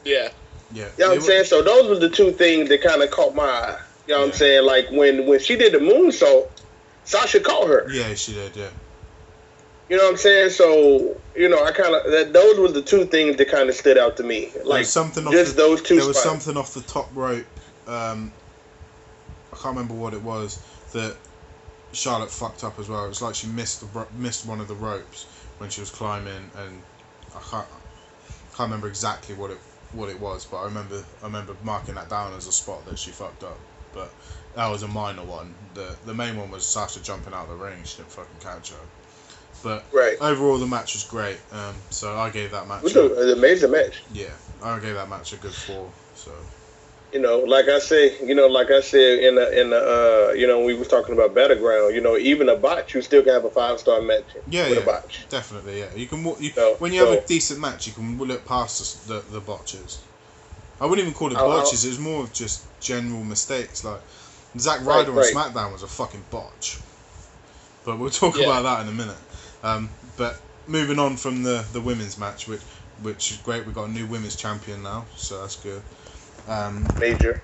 Yeah. Yeah. You know what I'm saying? So those were the 2 things that kind of caught my eye. You know what I'm saying? Like when she did the moonsault, Sasha caught her. Yeah, she did. Yeah. You know what I'm saying? So I kind of those were the 2 things that kind of stood out to me. Like something just those 2. There was something off the top rope. I can't remember what it was that Charlotte fucked up as well. It was like she missed one of the ropes when she was climbing, and I can't remember exactly what it was, but I remember marking that down as a spot that she fucked up. But that was a minor one. The main one was Sasha jumping out of the ring. She didn't fucking catch her. But overall, the match was great. So I gave that match. It was an amazing match. Yeah, I gave that match a good 4. So. Like I said in the we was talking about Battleground. Even a botch, you still can have a 5-star match with a botch. Definitely, yeah. You can when you have a decent match, you can look past the botches. I wouldn't even call it botches. It was more of just general mistakes. Like Zack Ryder on SmackDown was a fucking botch. But we'll talk about that in a minute. But moving on from the women's match, which is great. We've got a new women's champion now, so that's good. Major.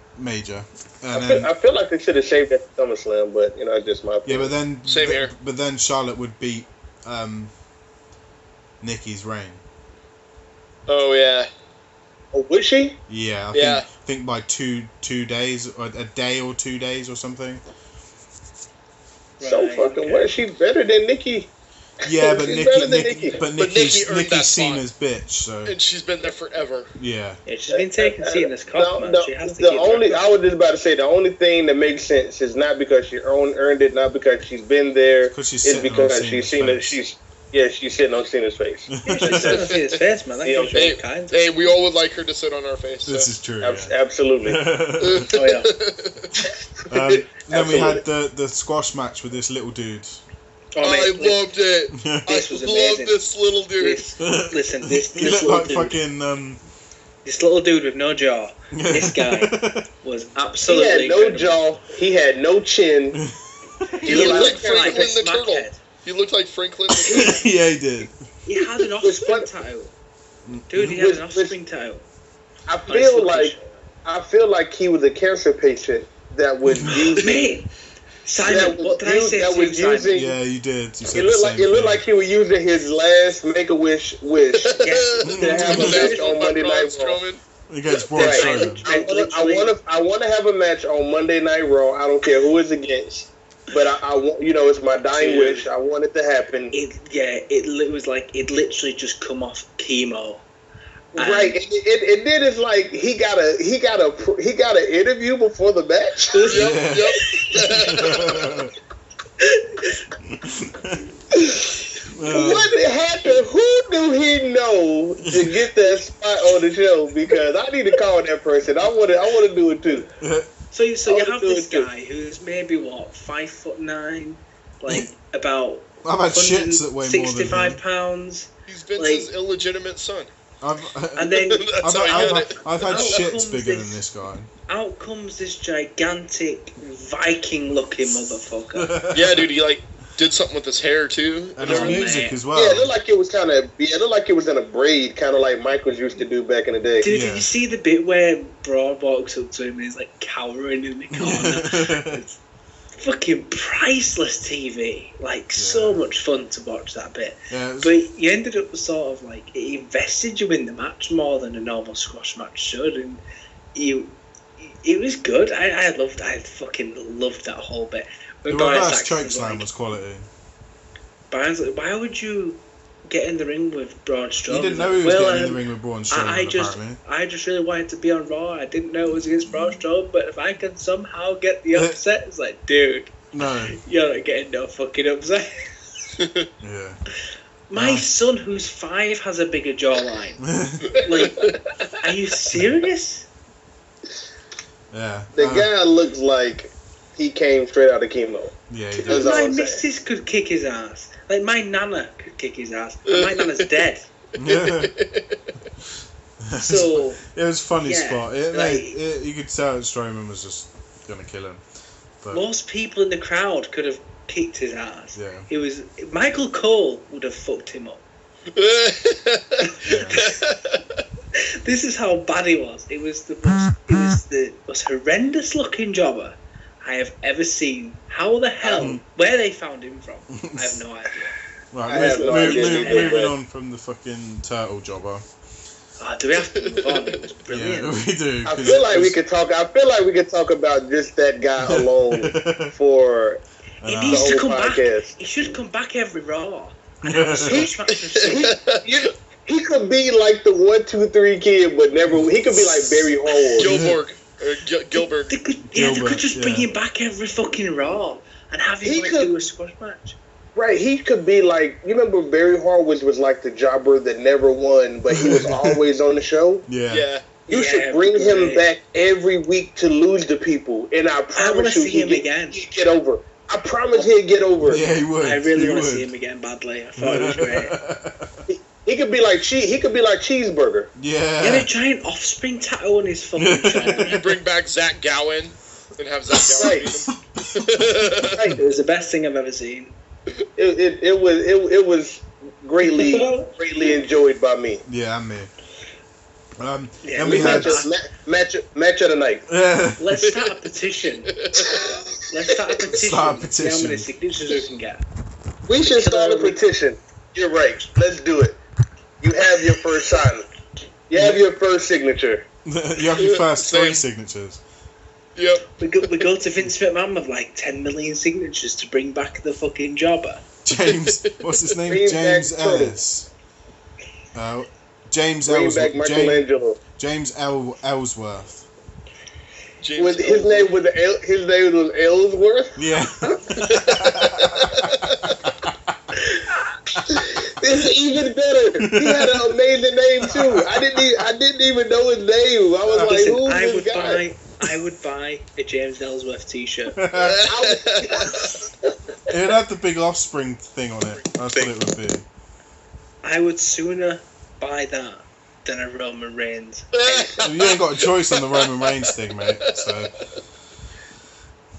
And I feel like they should have saved that for SummerSlam, but it's just my opinion. Yeah, but then same here. But then Charlotte would beat Nikki's reign. Oh yeah. Oh, would she? Yeah, I think by 2 days, or a day or 2 days or something. So fucking what? She's better than Nikki. Yeah, but Nikki's Cena's bitch, so. And she's been there forever. Yeah. Yeah, she's been taking Cena's cock, man. She has to keep I was just about to say, the only thing that makes sense is not because she earned it, not because she's been there. It's because she's sitting on Cena's face. Yeah, she's sitting on Cena's face, man. That gives you all kinds. Hey, we all would like her to sit on our face. This is true. Absolutely. Oh yeah. Then we had the squash match with this little dude. Oh, I loved it. This was amazing. This little dude. This little like dude. Fucking, this little dude with no jaw. This guy was absolutely. He had no jaw. He had no chin. He looked like Franklin the Turtle. Head. He looked like Franklin the Turtle. Yeah, he did. He had an offspring tattoo. Dude, he had an offspring tattoo. I feel like he was a cancer patient that would use me. Simon, what did I say to you, Simon? Yeah, you did. You said it looked like he was using his last Make-A-Wish wish to have a match on Monday Night Raw. Against Braun Strowman. I want to have a match on Monday Night Raw. I don't care who it's against, but I want, it's my dying wish. I want it to happen. It was like it literally just come off chemo. Right, and then it's like he got an interview before the match. What happened? Who do he know to get that spot on the show? Because I need to call that person. I want to do it too. So you have this guy who's maybe 5'9", like about I've had shits that weigh more than 65 pounds. He's Vince's illegitimate son. I've had shits bigger than this guy. Out comes this gigantic Viking-looking motherfucker. Yeah, dude, he did something with his hair too, and his music as well. Yeah, it looked like it was in a braid, kind of like Michaels used to do back in the day. Dude, did you see the bit where Braun walks up to him and he's like cowering in the corner? It's fucking priceless TV. So much fun to watch that bit. Yeah, but you ended up sort of it invested you in the match more than a normal squash match should, and it was good. I fucking loved that whole bit. The reverse chokeslam was quality. Brian's like, why would you get in the ring with Braun Strowman? He didn't know he was getting in the ring with Braun Strowman, I just really wanted to be on Raw. I didn't know it was against Braun Strowman, but if I can somehow get the upset, it's like, dude, no, you're not getting no fucking upset. Yeah. My son, who's 5, has a bigger jawline. Like, are you serious? Yeah. The guy looks like he came straight out of chemo. Yeah, he does. My missus could kick his ass. Like, my nana could kick his ass. And my nana's dead. Yeah. So it was a funny spot. You could tell Strowman was just gonna kill him. But most people in the crowd could have kicked his ass. Yeah. It was Michael Cole would have fucked him up. This is how bad he was. It was the most horrendous looking jobber I have ever seen. How the hell? Where they found him from? I have no idea. Right, moving on from the fucking turtle jobber. Oh, do we have to move on? It was brilliant. Yeah, we do. I feel like we could talk about just that guy alone for. He needs to come back. He should come back every Raw. And have a smash match. He could be like the 1, 2, 3 kid, but never. He could be like Barry Hall. Gilbert. They could just bring him back every fucking Raw and have him do a squash match. Right, he could be like, you remember Barry Horowitz was like the jobber that never won, but he was always on the show? Yeah. You should bring him back every week to lose to people, and I promise you he'd get over. I promise he'd get over. Yeah, he would. I really want to see him again badly. I thought it was great. He could be like Cheeseburger. Yeah. He had a giant Offspring tattoo on his fucking chest. You bring back Zach Gowen and have Zach Gowen beat him. It was the best thing I've ever seen. It was greatly enjoyed by me. Yeah, and me. And we had match of the night. Let's start a petition. How many signatures we can get. We should start a petition. You're right. Let's do it. You have your first sign. You have your first signature. You have your first 3 signatures. Yep. We go to Vince McMahon with like 10 million signatures to bring back the fucking jobber. James, what's his name? James Ellis. James Ellsworth. James Ellsworth. His name was Ellsworth? Yeah. This is even better. He had an amazing name too. I didn't even know his name. I was like, who's this guy? I would buy a James Ellsworth t-shirt. It would have the big Offspring thing on it. That's what it would be. I would sooner buy that than a Roman Reigns. You ain't got a choice on the Roman Reigns thing, mate.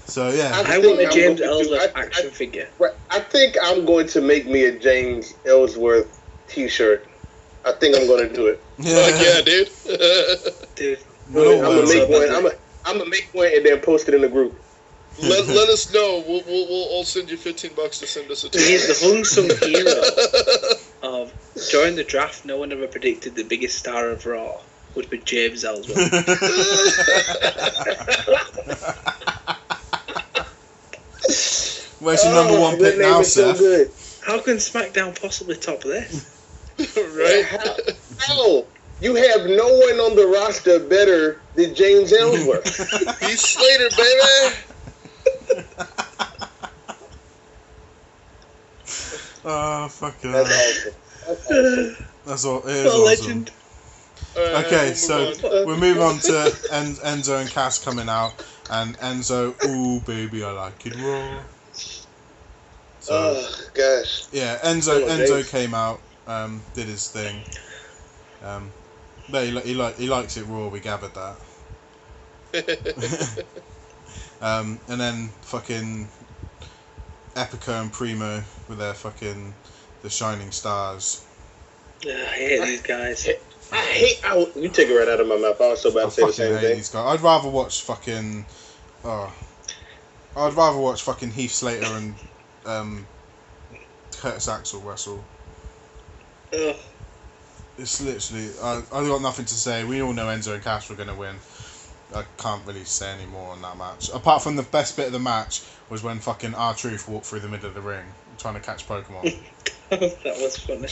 So yeah. I want a James Ellsworth action figure. Right, I think I'm going to make me a James Ellsworth t-shirt. I think I'm going to do it. Yeah, dude. I'm gonna make one and then post it in the group. Let us know. We'll all send you $15 to send us a t-shirt. He's the unsung hero of during the draft. No one ever predicted the biggest star of Raw would be James Ellsworth. Where's your number 1 pick now, Seth? So how can SmackDown possibly top this? Right? How? You have no one on the roster better than James Ellsworth. He's Slater, baby. Oh, fucking That's awesome. That's all. It is awesome. Legend. Okay, so we move on to Enzo and Cass coming out, and Enzo, ooh baby, I like it raw. So, gosh. Yeah, Enzo came out, did his thing. But he likes it raw. We gathered that. And then fucking Epico and Primo with their fucking the Shining Stars. I hate these guys. You take it right out of my mouth. I was so about to say the same thing. These guys. I'd rather watch fucking Heath Slater and Curtis Axel wrestle. It's literally I got nothing to say. We all know Enzo and Cass were gonna win. I can't really say any more on that match. Apart from the best bit of the match was when fucking R-Truth walked through the middle of the ring trying to catch Pokemon. That was funny.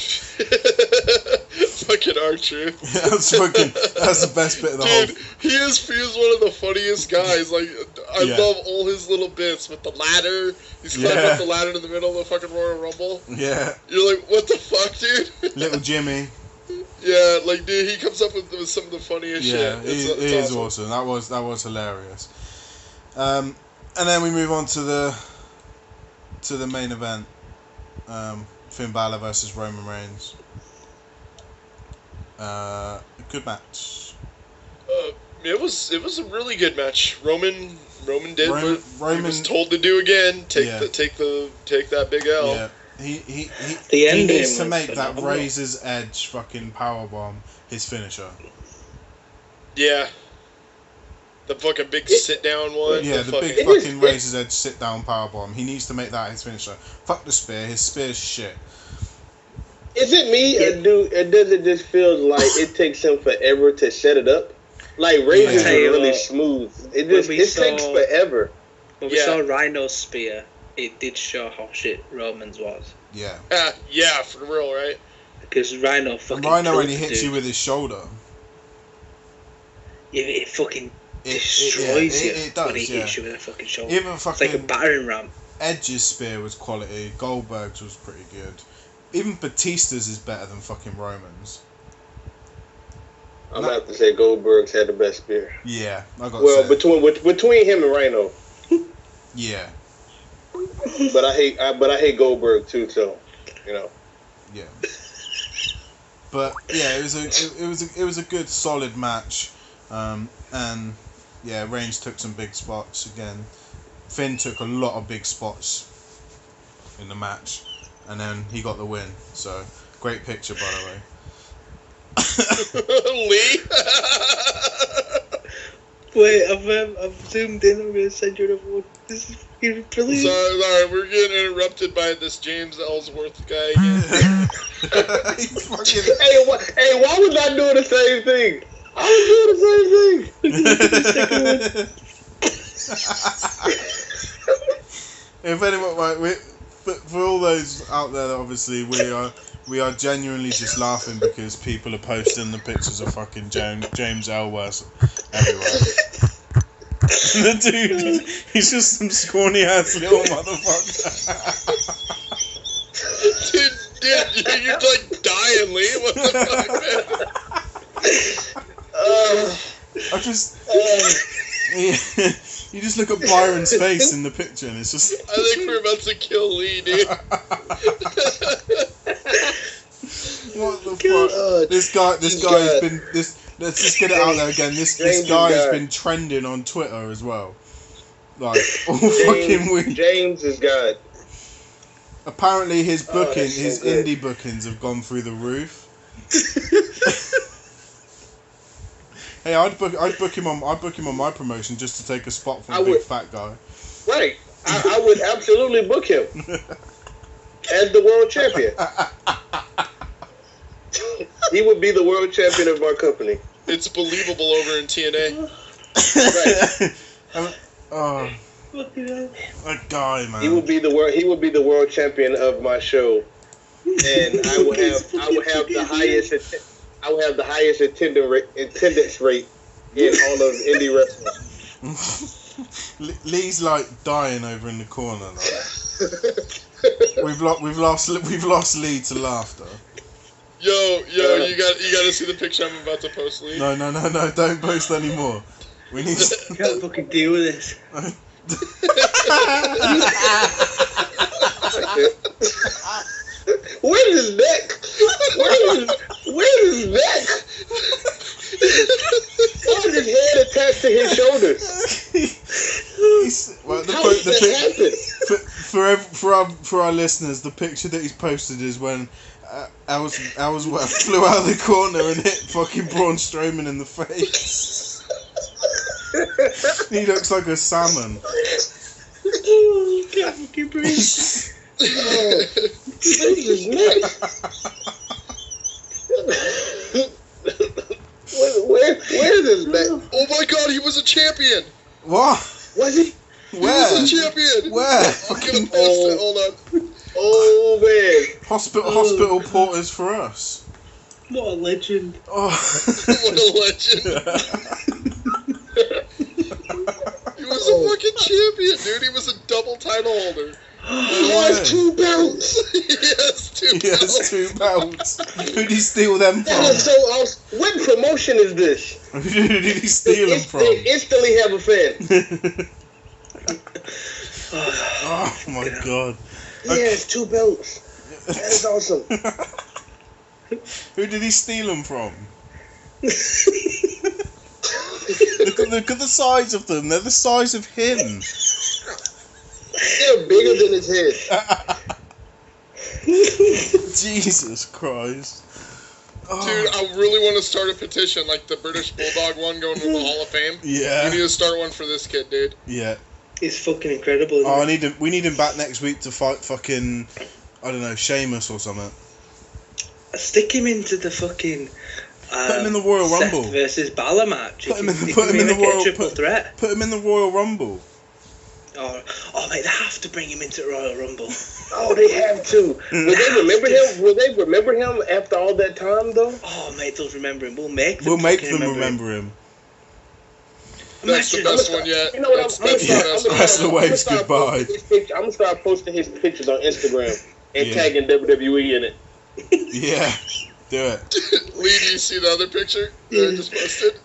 Fucking R-Truth. That's the best bit of the whole. Dude, he is one of the funniest guys. Like, I love all his little bits with the ladder. He's climbing up the ladder in the middle of the fucking Royal Rumble. Yeah. You're like, what the fuck, dude? Little Jimmy. Yeah, like, dude, he comes up with some of the funniest shit. Yeah, it is awesome. That was hilarious. And then we move on to the main event. Finn Balor versus Roman Reigns. Good match. It was a really good match. Roman did what Roman he was told to do again. Take that big L. Yeah. He The needs to make that phenomenal. Razor's Edge fucking powerbomb his finisher. Yeah. The fucking big sit down one. Yeah, the big fucking Razor's Edge sit down powerbomb. He needs to make that his finisher. Fuck the spear. His spear's shit. Is it me, or does it just feel like it takes him forever to set it up? Like Razor's are really smooth. It takes forever. When we saw Rhino's spear, it did show how shit Roman's was. Yeah. Yeah, for real, right? Because Rhino fucking. Rhino only hits you with his shoulder. Yeah, it fucking destroys you it does, when he hits you with a fucking shoulder. Even fucking it's like a battering ram. Edge's spear was quality. Goldberg's was pretty good. Even Batista's is better than fucking Roman's. I'm gonna have to say Goldberg's had the best spear. Yeah, I got. Well, between him and Rhino. Yeah. But I hate Goldberg too. So, you know. Yeah. But yeah, it was a good solid match, and yeah, Reigns took some big spots again. Finn took a lot of big spots in the match, and then he got the win. So great picture, by the way. Lee. Wait, I've zoomed in. I'm gonna send you another one. This is fucking brilliant. Sorry, we're getting interrupted by this James Ellsworth guy again. Hey, why was I doing the same thing? I was doing the same thing. If anyone, right, for all those out there, that obviously we are genuinely just laughing because people are posting the pictures of fucking James Ellsworth everywhere. The dude, he's just some scrawny ass little motherfucker. dude, you're like dying, Lee. What the fuck, man? I just. You just look at Byron's face in the picture and it's just. I think we're about to kill Lee, dude. What the fuck? This guy has been let's just get it out there again. This guy has been trending on Twitter as well. Like all fucking week. James is God. Apparently his indie bookings have gone through the roof. Hey, I'd book him on my promotion just to take a spot from a big fat guy. Right. I would absolutely book him as the world champion. He would be the world champion of our company. It's believable over in TNA. Right. That guy, man. He would be the world champion of my show, and I would have the highest attendance rate in all of indie wrestling. Lee's like dying over in the corner. Like. we've lost Lee to laughter. Yo, you gotta see the picture I'm about to post, Lee. No, don't post anymore. We need to... You can't fucking deal with this. Where's his neck? Where's his neck? How is his head attached to his shoulders? How did that happen? For our listeners, the picture that he's posted is when Ellsworth flew out of the corner and hit fucking Braun Strowman in the face. He looks like a salmon. Oh, I can't fucking breathe. Where's his neck? Where's is this man? Oh my God, he was a champion. What? Was he? Where? He was a champion. Where? I'm gonna post it. Hold on. Oh man. Hospital porters for us. What a legend. Oh. What a legend. He was a fucking champion, dude. He was a double title holder. He has 2 belts. He has 2 belts. Who did he steal them from? That is so awesome. What promotion is this? Who did he steal them from? They instantly have a fan. Oh my God. He has 2 belts. That is awesome. Who did he steal them from? Look at the size of them. They're the size of him. They're bigger than his head. Jesus Christ. Oh. Dude, I really want to start a petition like the British Bulldog one going to the Hall of Fame. Yeah. We need to start one for this kid, dude. Yeah. He's fucking incredible. Oh, we need him back next week to fight fucking, I don't know, Sheamus or something. Stick him into the fucking. Put him in the Royal Seth Rumble versus Balor match. Put him in the Royal triple threat. Put him in the Royal Rumble. Oh, mate, they have to bring him into the Royal Rumble. Oh, they have to. Will they remember him? Will they remember him after all that time, though? Oh, mate, they'll remember him. We'll make them remember him. That's the best one yet. You know what? That's the waves goodbye. I'm gonna start posting his pictures on Instagram and tagging WWE in it. Yeah, do it. Lee, do you see the other picture that I just posted?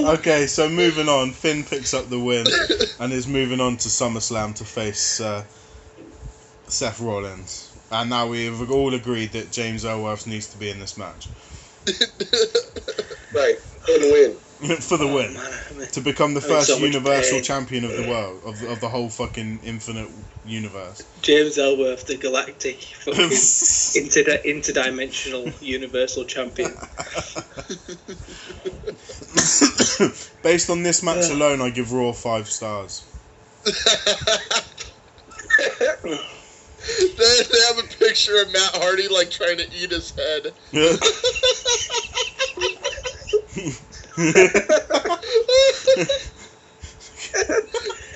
Okay, so moving on. Finn picks up the win and is moving on to SummerSlam to face Seth Rollins. And now we've all agreed that James Ellsworth needs to be in this match. Right, for the win. For the win. To become the first Universal Champion of the world, of the whole fucking infinite universe. James Ellsworth, the galactic fucking interdimensional Universal Champion. Based on this match alone, I give Raw 5 stars. They have a picture of Matt Hardy like trying to eat his head.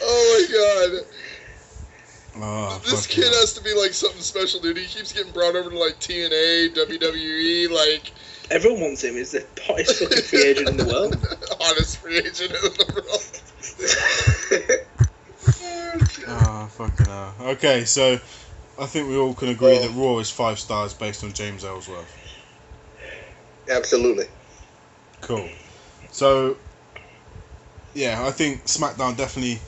Oh my God. Oh, this kid has to be like something special, dude. He keeps getting brought over to like TNA, WWE, like. Everyone wants him. He's the hottest fucking free agent in the world. Hottest free agent in the world. Oh, fucking hell. Okay, so I think we all can agree that Raw is 5 stars based on James Ellsworth. Absolutely. Cool. So, yeah, I think SmackDown definitely,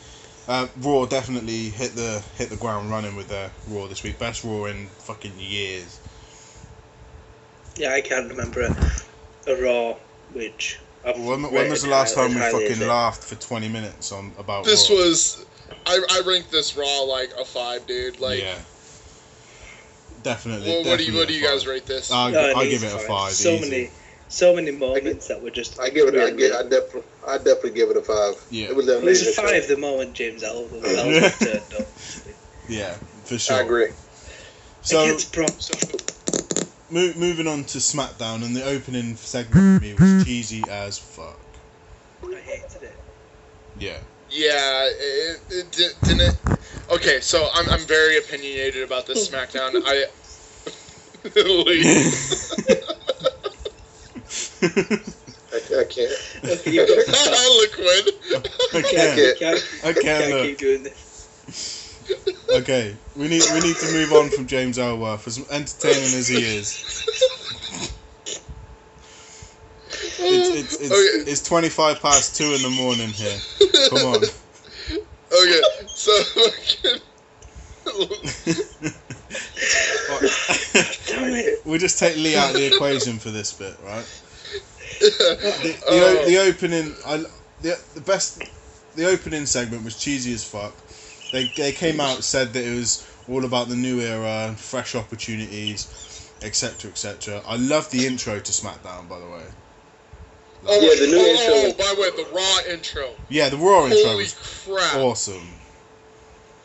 Raw definitely hit the ground running with their Raw this week. Best Raw in fucking years. Yeah, I can't remember a Raw which. When was the last time we fucking laughed for 20 minutes about this Raw? Was I ranked this Raw like a 5, dude. Like, yeah, definitely. Well, what do you guys rate this? I give it a 5. So many moments that were just. I definitely give it a 5. Yeah, it was an amazing. amazing. 5 the moment James Ellsworth turned up. Yeah, for sure. I agree. So. Moving on to SmackDown, and the opening segment for me was cheesy as fuck. I hated it. Yeah. Yeah, it didn't. Okay, so I'm very opinionated about this SmackDown. I can't. Look, Quinn. I can't keep doing this. Okay, we need to move on from James Ellsworth, as entertaining as he is. It's 25 past 2 in the morning here. Come on. Okay, so we'll just take Lee out of the equation for this bit, right? The opening, the opening segment was cheesy as fuck. They came out, said that it was all about the new era, fresh opportunities, etc., etc. I love the intro to SmackDown, by the way. The new intro. Oh, by the way, the Raw intro. Yeah, the Raw intro Holy was crap. awesome.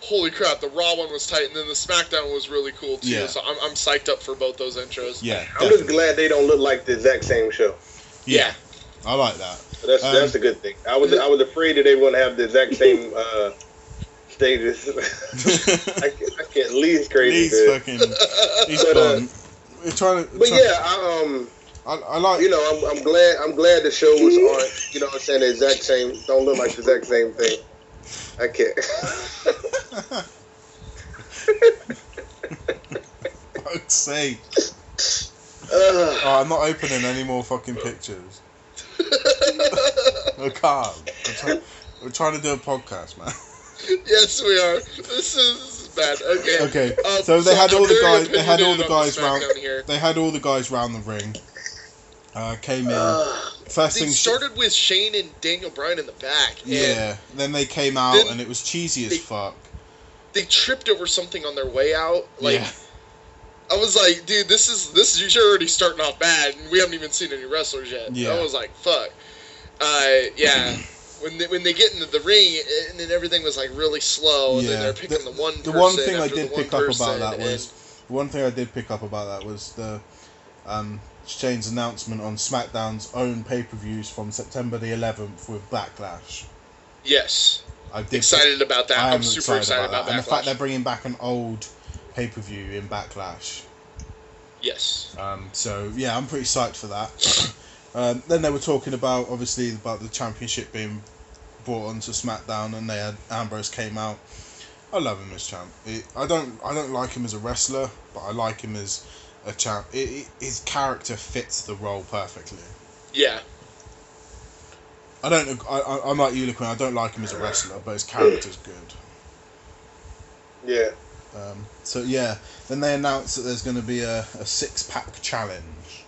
holy crap, the Raw one was tight, and then the SmackDown was really cool too. Yeah. So I'm psyched up for both those intros. Yeah, I'm just glad they don't look like the exact same show. Yeah, I like that. That's a good thing. I was afraid that they were gonna have the exact same stages. I can't. Lee's crazy. Lee's fucking. He's fun. We're trying to. But yeah, I like. You know, I'm glad the show was on. You know what I'm saying? The exact same. Don't look like the exact same thing. I can't. Fuck's sake. I'm not opening any more fucking pictures. I can't. We're trying to do a podcast, man. Yes, we are. This is bad. Okay. Okay. So they had all the guys. They had all the guys round. Here. They had all the guys round the ring. Came in. First thing started with Shane and Daniel Bryan in the back. Yeah. Then they came out and it was cheesy as fuck. They tripped over something on their way out. Like, yeah. I was like, dude, this is you're already starting off bad, and we haven't even seen any wrestlers yet. Yeah. I was like, fuck. Yeah. When they get into the ring, and then everything was like really slow, and then they're picking the one person. The one thing I did pick up about that was the Shane's announcement on SmackDown's own pay-per-views from September the 11th with Backlash. Yes. Excited about that. I'm super excited about that. And the fact they're bringing back an old pay-per-view in Backlash. Yes. So yeah, I'm pretty psyched for that. Then they were talking about the championship being brought onto SmackDown, and they had Ambrose came out. I love him as champ. I don't like him as a wrestler, but I like him as a champ. His character fits the role perfectly. Yeah. I'm like you, Liquin. I don't like him as a wrestler, but his character's good. Yeah. So yeah, then they announced that there's going to be a 6-pack challenge,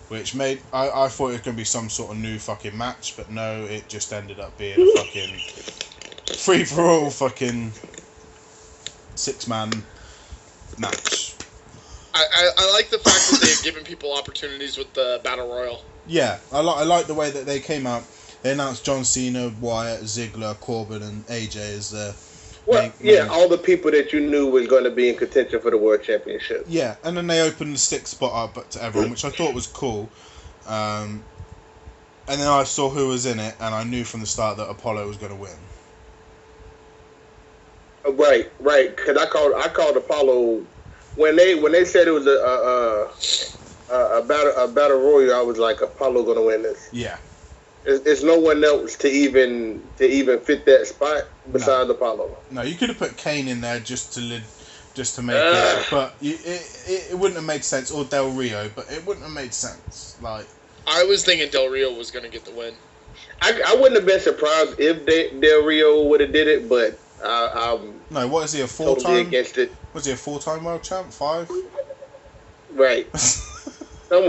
which made I thought it was going to be some sort of new fucking match, but no, it just ended up being a fucking free for all fucking 6-man match. I like the fact that they've given people opportunities with the Battle Royal. Yeah, I like the way that they came out. They announced John Cena, Wyatt, Ziggler, Corbin, and AJ as the. All the people that you knew was going to be in contention for the World Championship. Yeah, and then they opened the 6 spot up to everyone, which I thought was cool. And then I saw who was in it, and I knew from the start that Apollo was going to win. Right, because I called Apollo when they said it was a battle royal. I was like, Apollo going to win this. Yeah. There's no one else to even fit that spot besides Apollo. No, you could have put Kane in there just to make it, but it wouldn't have made sense. Or Del Rio, but it wouldn't have made sense. Like, I was thinking Del Rio was going to get the win. I wouldn't have been surprised if Del Rio would have did it, but I'm no. What is he, a 4-time? Totally against it. Was he a 4-time world champ? 5? Right.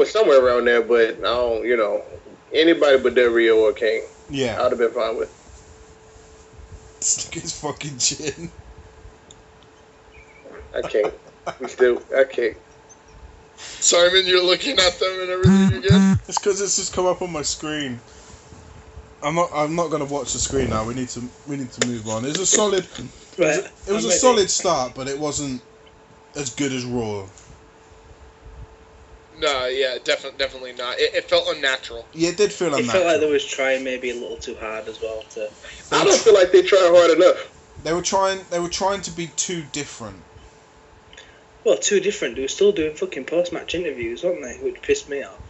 somewhere around there, but I don't. Anybody but Del Rio or Kane. Yeah. I'd have been fine with. Look at his fucking chin. I can't. I can't. Simon, you're looking at them and everything again? It's because it's just come up on my screen. I'm not gonna watch the screen now. We need to move on. It was a solid. It was a solid start, but it wasn't as good as Raw. No, yeah, definitely not. It felt unnatural. Yeah, it did feel unnatural. It felt like they was trying maybe a little too hard as well. I don't feel like they tried hard enough. They were trying to be too different. Well, too different. They were still doing fucking post-match interviews, weren't they? Which pissed me off.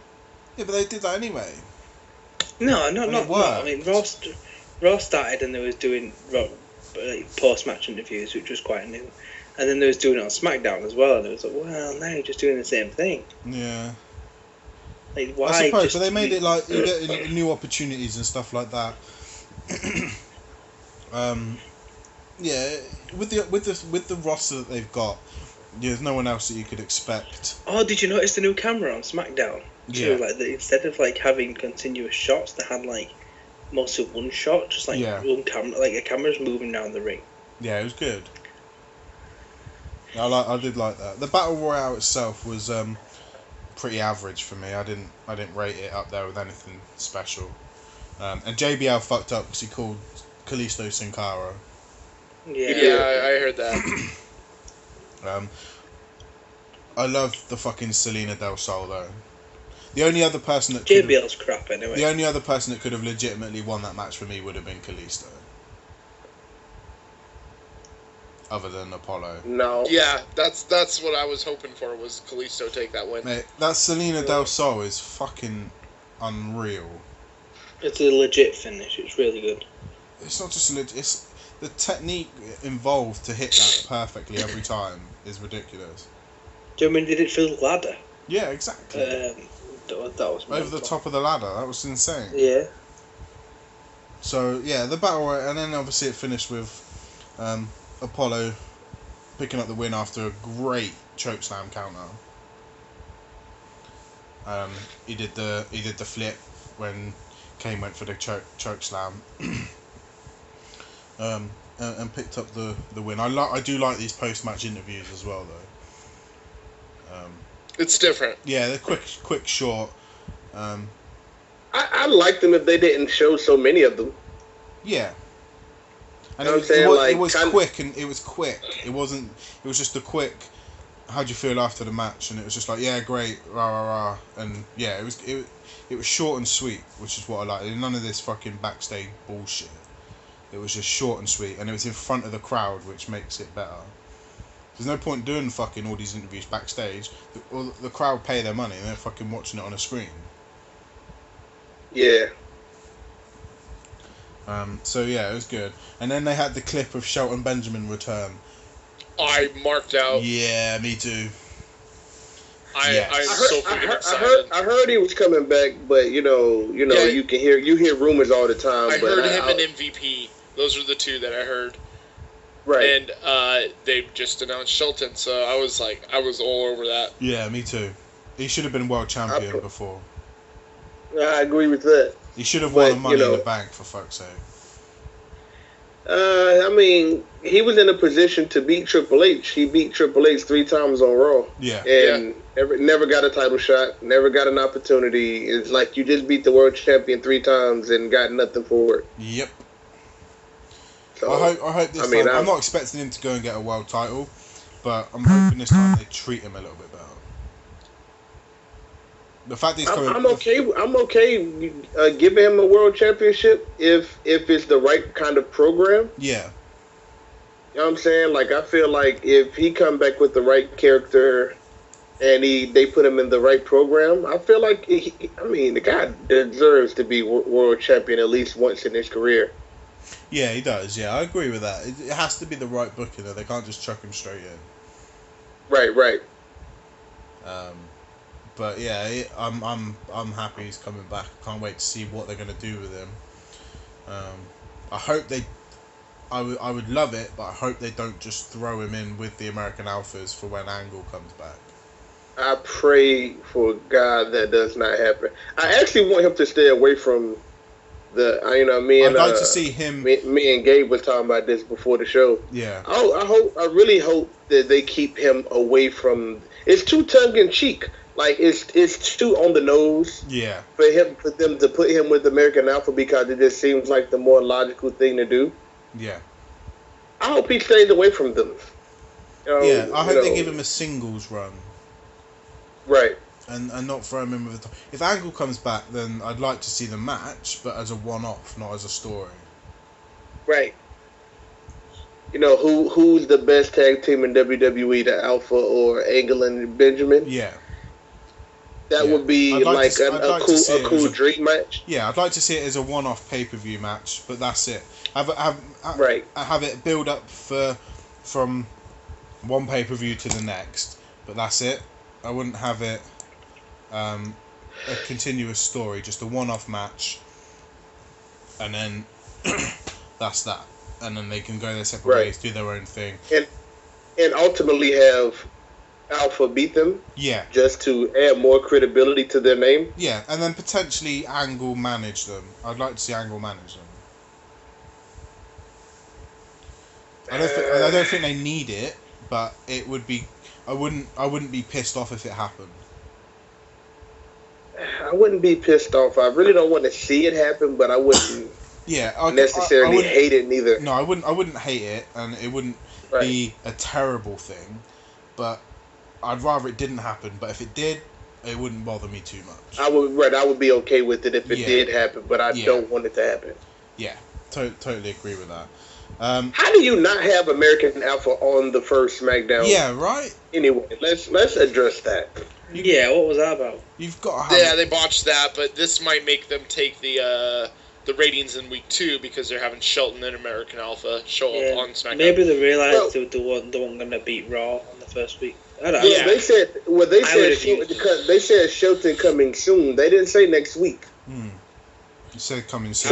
Yeah, but they did that anyway. No. I mean, Raw started and they was doing post-match interviews, which was quite new. And then they was doing it on SmackDown as well, and it was like, well, now you're just doing the same thing. Yeah. Like, why? I suppose, but they made it like you get new opportunities and stuff like that. Yeah, with the roster that they've got, there's no one else that you could expect. Oh, did you notice the new camera on SmackDown? Yeah. So, like, instead of like having continuous shots, they had like mostly one shot, just like one camera, like a camera's moving down the ring. Yeah, it was good. I did like that. The Battle Royale itself was pretty average for me. I didn't rate it up there with anything special. And JBL fucked up because he called Kalisto Sin Cara. Yeah, I heard that. I love the fucking Selena Del Sol though. The only other person that JBL's crap anyway. The only other person that could have legitimately won that match for me would have been Kalisto. Other than Apollo. No. Yeah, that's what I was hoping for, was Kalisto take that win. Mate, that Selena Del Sol is fucking unreal. It's a legit finish. It's really good. It's not just legit. It's the technique involved to hit that perfectly every time is ridiculous. Do you mean did it through the ladder? Yeah, exactly. That was over the top of the ladder. That was insane. Yeah. So yeah, the battle, and then obviously it finished with Apollo picking up the win after a great chokeslam counter. He did the flip when Kane went for the chokeslam. And picked up the win. I do like these post match interviews as well though. It's different. Yeah, they're quick, short. I liked them if they didn't show so many of them. Yeah. And You know it was quick, and it was quick. It wasn't. It was just a quick. How'd you feel after the match? And it was just like, yeah, great, rah rah rah, and yeah, it was short and sweet, which is what I like. None of this fucking backstage bullshit. It was just short and sweet, and it was in front of the crowd, which makes it better. There's no point doing fucking all these interviews backstage. The crowd pay their money, and they're fucking watching it on a screen. Yeah. So yeah, it was good. And then they had the clip of Shelton Benjamin return. I marked out. Yeah, me too. I'm so freaking excited. I heard he was coming back, but you hear rumors all the time. I heard him and MVP. Those are the two that I heard. Right. And they just announced Shelton, so I was all over that. Yeah, me too. He should have been world champion before. I agree with that. He should have won the Money in the Bank, for fuck's sake. I mean, he was in a position to beat Triple H. He beat Triple H 3 times on Raw. Yeah. And never got a title shot, never got an opportunity. It's like you just beat the world champion 3 times and got nothing for it. Yep. So, I hope this time. I'm not expecting him to go and get a world title, but I'm hoping this time they treat him a little bit better. The fact he's coming. I'm okay giving him a world championship if it's the right kind of program. Yeah. You know what I'm saying? Like, I feel like if he come back with the right character and they put him in the right program, I feel like the guy deserves to be world champion at least once in his career. Yeah, he does. Yeah, I agree with that. It has to be the right booking, though. They can't just chuck him straight in. Right. But yeah, I'm happy he's coming back. Can't wait to see what they're gonna do with him. I hope they. I would love it, but I hope they don't just throw him in with the American Alphas for when Angle comes back. I pray for God that does not happen. I actually want him to stay away from I'd like to see him. Me and Gabe was talking about this before the show. Yeah. I really hope that they keep him away from. It's too tongue in cheek. Like it's too on the nose. Yeah. For them to put him with American Alpha because it just seems like the more logical thing to do. Yeah. I hope he stays away from them. Yeah, I hope they give him a singles run. Right. And not throw him in with if Angle comes back, then I'd like to see the match, but as a one-off, not as a story. Right. Who's the best tag team in WWE, the Alpha or Angle and Benjamin? Yeah. That would be like a cool dream match. Yeah, I'd like to see it as a one-off pay-per-view match, but that's it. Have it build up from one pay-per-view to the next, but that's it. I wouldn't have it a continuous story, just a one-off match, and then that's that. And then they can go their separate ways, do their own thing, and ultimately have Alpha beat them. Yeah, just to add more credibility to their name. Yeah, and then potentially Angle manage them. I'd like to see Angle manage them. I don't think they need it, but it would be. I wouldn't be pissed off if it happened. I wouldn't be pissed off. I really don't want to see it happen, but I wouldn't. necessarily hate it neither. No, I wouldn't hate it, and it wouldn't be a terrible thing, but I'd rather it didn't happen. But if it did, it wouldn't bother me too much. I would be okay with it if it did happen, but I don't want it to happen. Yeah, totally agree with that. How do you not have American Alpha on the first SmackDown? Yeah, right. Anyway, let's address that. What was that about? You've got to have they botched that, but this might make them take the ratings in week 2 because they're having Shelton and American Alpha show up on SmackDown. Maybe they realised they weren't going to beat Raw on the first week. I don't know. Yeah, they said Shelton coming soon. They didn't say next week. You said coming soon.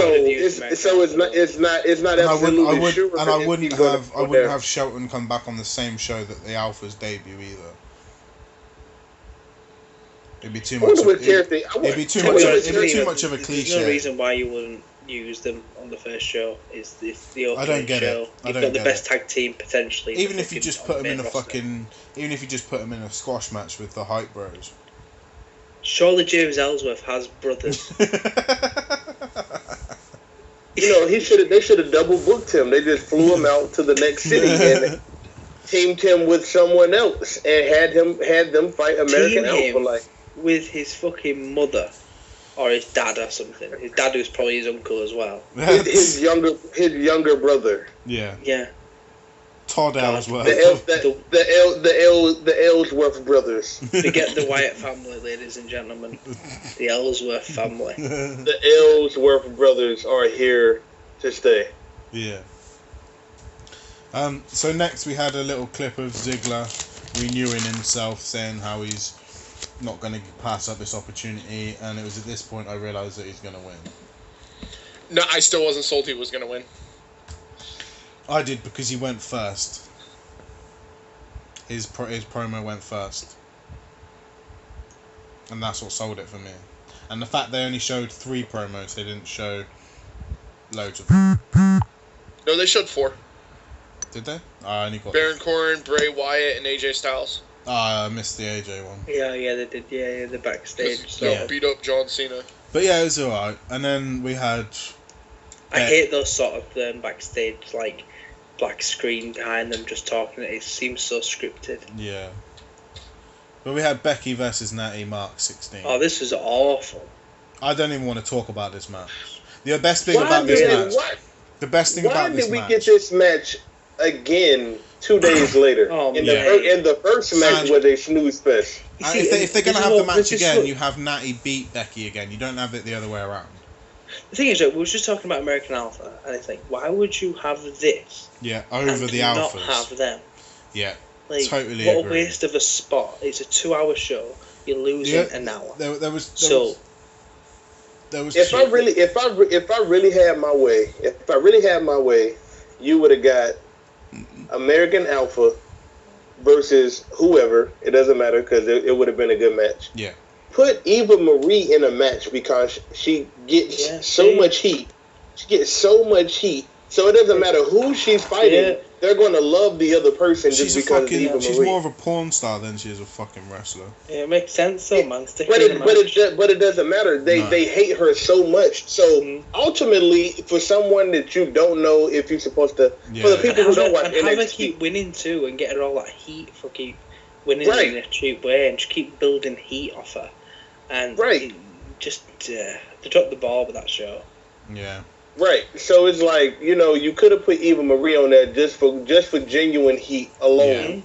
So it's not absolutely sure. And I wouldn't have Shelton come back on the same show that the Alphas debut either. It'd be too much. It'd be too much of a cliche. There's no reason why you wouldn't use them on the first show. It's the opening show. I don't get it. You've got the best tag team potentially. Even if you just put them in a squash match with the Hype Bros. Surely James Ellsworth has brothers. They should have double booked him. They just flew him out to the next city and teamed him with someone else and had them fight American Alpha with his fucking mother or his dad or something. His dad was probably his uncle as well. his younger brother. Yeah. Todd Ellsworth. The Ellsworth brothers. Forget the Wyatt family, ladies and gentlemen. The Ellsworth family. The Ellsworth brothers are here to stay. Yeah. So next we had a little clip of Ziggler renewing himself, saying how he's not going to pass up this opportunity, and it was at this point I realised that he's going to win. No, I still wasn't sold he was going to win. I did because he went first. His promo went first. And that's what sold it for me. And the fact they only showed 3 promos, they didn't show loads of them. No, they showed 4. Did they? I only got Baron Corbin, Bray Wyatt, and AJ Styles. I missed the AJ one. Yeah, they did. Yeah, the backstage. Beat up John Cena. But yeah, it was alright. And then we had... I hate those sort of backstage, black screen behind them just talking. It seems so scripted. Yeah. But we had Becky versus Natty, Mark 16. Oh, this was awful. I don't even want to talk about this match. The best thing about this match... Why did we get this match again 2 days later? In the first match was a snooze fest. If they're going to have the match again, you have Natty beat Becky again. You don't have it the other way around. The thing is, we were just talking about American Alpha, and it's like, why would you have this? Yeah, over the Alphas. Not have them. Yeah, totally. What a waste of a spot! It's a 2-hour show. You're losing an hour. If I really had my way, you would have got American Alpha versus whoever. It doesn't matter because it would have been a good match. Yeah. Put Eva Marie in a match because she gets so much heat. She gets so much heat. So it doesn't matter who she's fighting. Yeah. They're going to love the other person just because of Eva Marie. She's more of a porn star than she is a fucking wrestler. Yeah, it makes sense though, man. But it doesn't matter. They hate her so much. So ultimately, for someone that you don't know if you're supposed to... For the people who don't watch NXT... have her keep winning too and get her all that heat for keep winning in a cheap way and just keep building heat off her. And they dropped the ball with that show. Yeah. Right. So it's like, you could have put Eva Marie on there just for genuine heat alone. Yeah.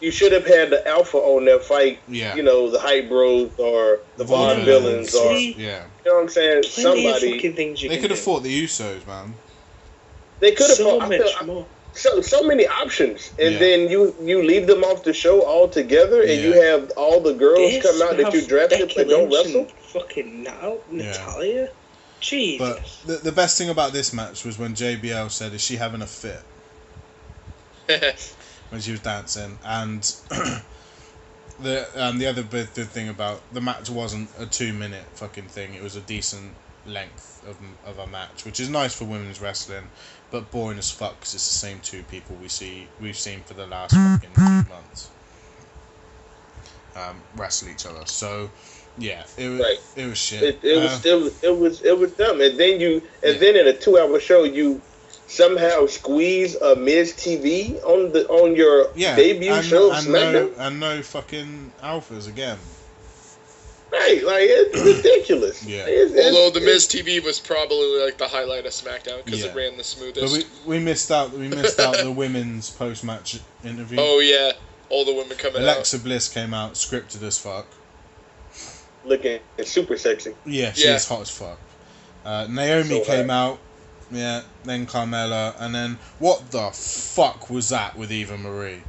You should have had the Alpha on there fight, the Hype Bros or the Vaughn Villains or, you know what I'm saying? Somebody. They could have fought the Usos, man. They could have fought more. So many options, and then you leave them off the show altogether, and you have all the girls come out that you drafted but don't wrestle. Fucking Natalia, Jesus. But the best thing about this match was when JBL said, "Is she having a fit?" when she was dancing, and the other big thing about the match wasn't a 2-minute fucking thing. It was a decent length of a match, which is nice for women's wrestling. But boring as fuck because it's the same 2 people we've seen for the last fucking 2 months wrestle each other. So Yeah, it was Right. it was shit. It was dumb. And then then in a 2-hour show you somehow squeeze a Miz TV on your debut show of SmackDown. No fucking alphas again. Right, like it's ridiculous. Yeah. Although the Miz TV was probably like the highlight of SmackDown because it ran the smoothest. But we missed out the women's post match interview. Oh yeah, all the women coming Alexa Bliss came out scripted as fuck. Looking super sexy. Yeah, she's hot as fuck. Naomi came out. Yeah, then Carmella, and then what the fuck was that with Eva Marie?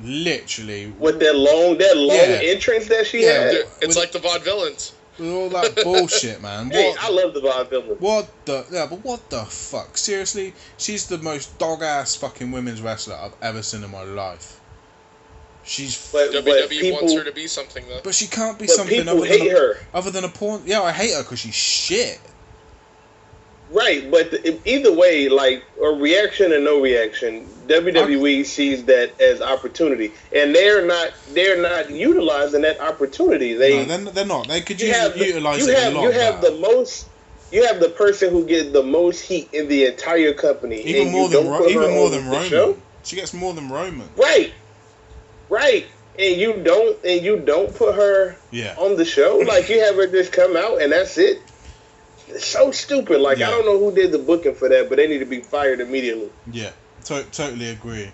Literally. With that long entrance that she had. It's like the Vaudevillains. With all that bullshit, man. Hey, I love the Vaudevillains. But what the fuck? Seriously, she's the most dog-ass fucking women's wrestler I've ever seen in my life. WWE wants her to be something, though. But she can't be something other than a porn. Yeah, I hate her because she's shit. Right, but either way, like, a reaction or no reaction, WWE sees that as opportunity, and they're not utilizing that opportunity. They're not. They could utilize it a lot. You have the person who gets the most heat in the entire company, even more than Roman. Show? She gets more than Roman. Right, and you don't put her on the show. Like, you have her just come out and that's it. It's so stupid. Like, I don't know who did the booking for that, but they need to be fired immediately. Yeah, totally agree.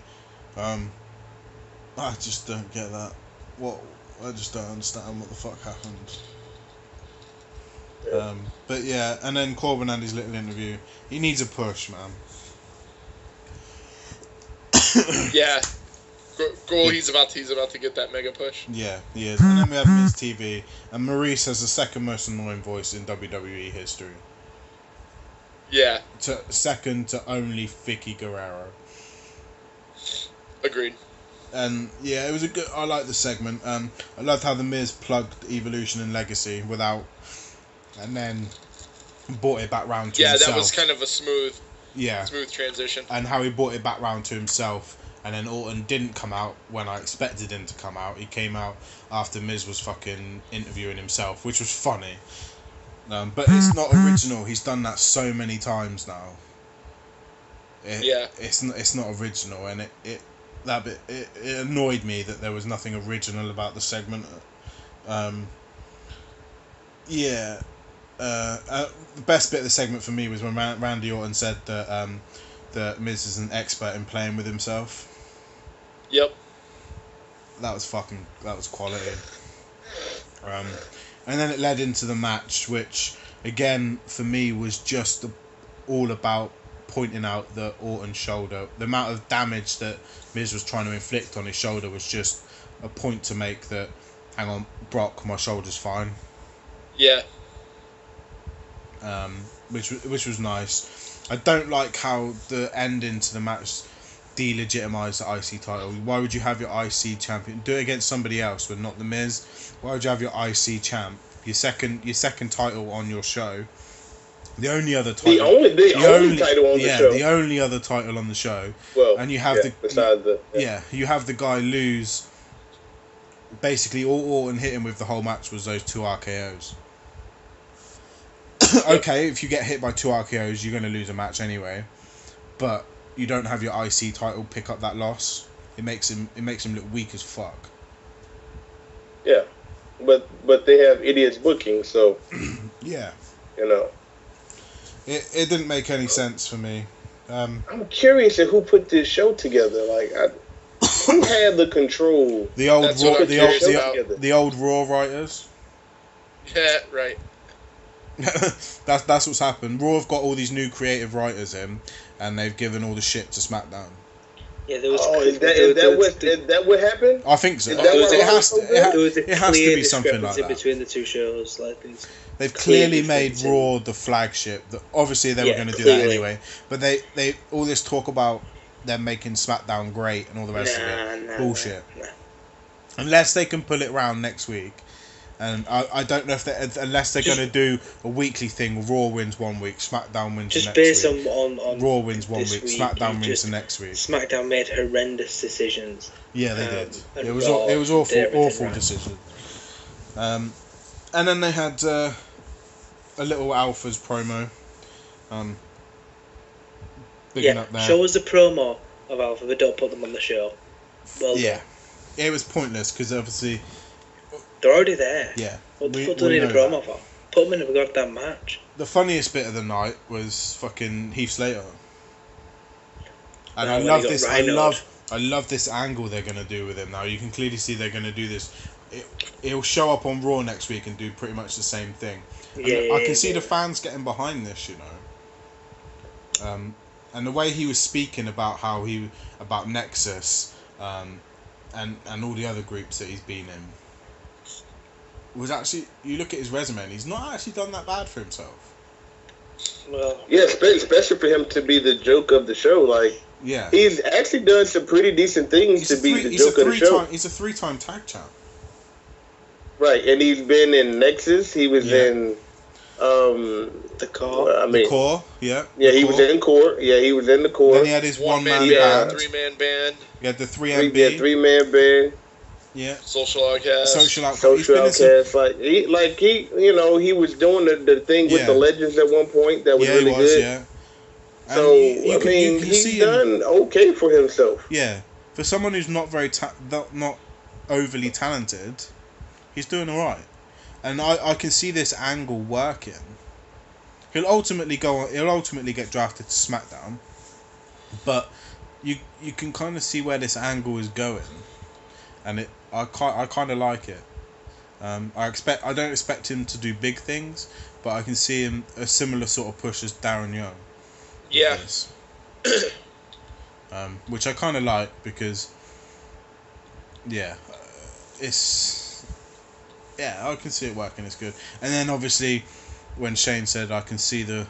I just don't get that. I just don't understand what the fuck happened. Yeah. But yeah, and then Corbin had his little interview. He needs a push, man. Yeah. He's about to get that mega push. Yeah, he is. And then we have Miz TV, and Maurice has the second most annoying voice in WWE history. Yeah. Second to only Vicky Guerrero. Agreed. And yeah, it was I liked the segment. I loved how the Miz plugged Evolution and Legacy and then brought it back round to himself. Yeah, that was kind of a smooth transition. And how he brought it back round to himself. And then Orton didn't come out when I expected him to come out. He came out after Miz was fucking interviewing himself, which was funny. But it's not original. He's done that so many times now. It's not original, and it annoyed me that there was nothing original about the segment. The best bit of the segment for me was when Randy Orton said that Miz is an expert in playing with himself. Yep. That was quality. And then it led into the match, which again for me was just all about pointing out the Orton shoulder. The amount of damage that Miz was trying to inflict on his shoulder was just a point to make that, hang on, Brock, my shoulder's fine. Yeah. Which was nice. I don't like how the ending to the match delegitimised the IC title. Why would you have your IC champion do it against somebody else but not the Miz? Why would you have your IC champ, your second title on your show? The only other title. The only title on the show. The only other title on the show. Well, and you have you have the guy lose. Basically, all Orton hit him with the whole match was those 2 RKOs. Okay, if you get hit by 2 RKOs, you're going to lose a match anyway. But you don't have your IC title pick up that loss. It makes him look weak as fuck. Yeah, but they have idiots booking, so yeah, you know. It didn't make any sense for me. I'm curious at who put this show together. Like, who had the control? The old Raw writers. Yeah, right. that's what's happened. Raw have got all these new creative writers in, and they've given all the shit to SmackDown. Yeah, there was. Is that what happened? I think so. It has to be something like that between the two shows. Like they've clearly made Raw the flagship. Obviously, they were going to do that anyway. But they all this talk about them making SmackDown great and all the rest of it. Bullshit. Unless they can pull it round next week. And I don't know if unless they're going to do a weekly thing. Raw wins 1 week, SmackDown wins the next week. Just based on Raw wins 1 week, SmackDown wins the next week. SmackDown made horrendous decisions. Yeah, they did. It was awful decision. And then they had a little Alphas promo. Bigging up there. Show us the promo of Alpha, but don't put them on the show. Well, yeah, it was pointless because obviously they're already there. Yeah, what the fuck do they need a promo for? Put them in a goddamn match. The funniest bit of the night was fucking Heath Slater, and I love this. I love this angle they're gonna do with him now. You can clearly see they're gonna do this. It'll show up on Raw next week and do pretty much the same thing. I can see the fans getting behind this, you know. And the way he was speaking about about Nexus, and all the other groups that he's been in, was actually, you look at his resume and he's not actually done that bad for himself. Well, yeah, especially for him to be the joke of the show. Like, yeah, he's actually done some pretty decent things to be the joke of the show. He's a 3-time tag champ. Right, and he's been in Nexus. He was in the Core. The Core, yeah. Yeah, he was in Core. Yeah, he was in the Core. Then he had his one-man band. 3-man band. He had the 3MB. 3-man band. Yeah. Social Outcast. Social Outcast. Like he, you know, he was doing the thing with the Legends at one point that was really good. Yeah. So I mean, he's done okay for himself. Yeah, for someone who's not not overly talented, he's doing all right, and I can see this angle working. He'll ultimately get drafted to SmackDown, but you can kind of see where this angle is going, and I kind of like it. I don't expect him to do big things, but I can see him a similar sort of push as Darren Young. Yeah. Which I kind of like because, I can see it working. It's good. And then obviously, when Shane said I can see the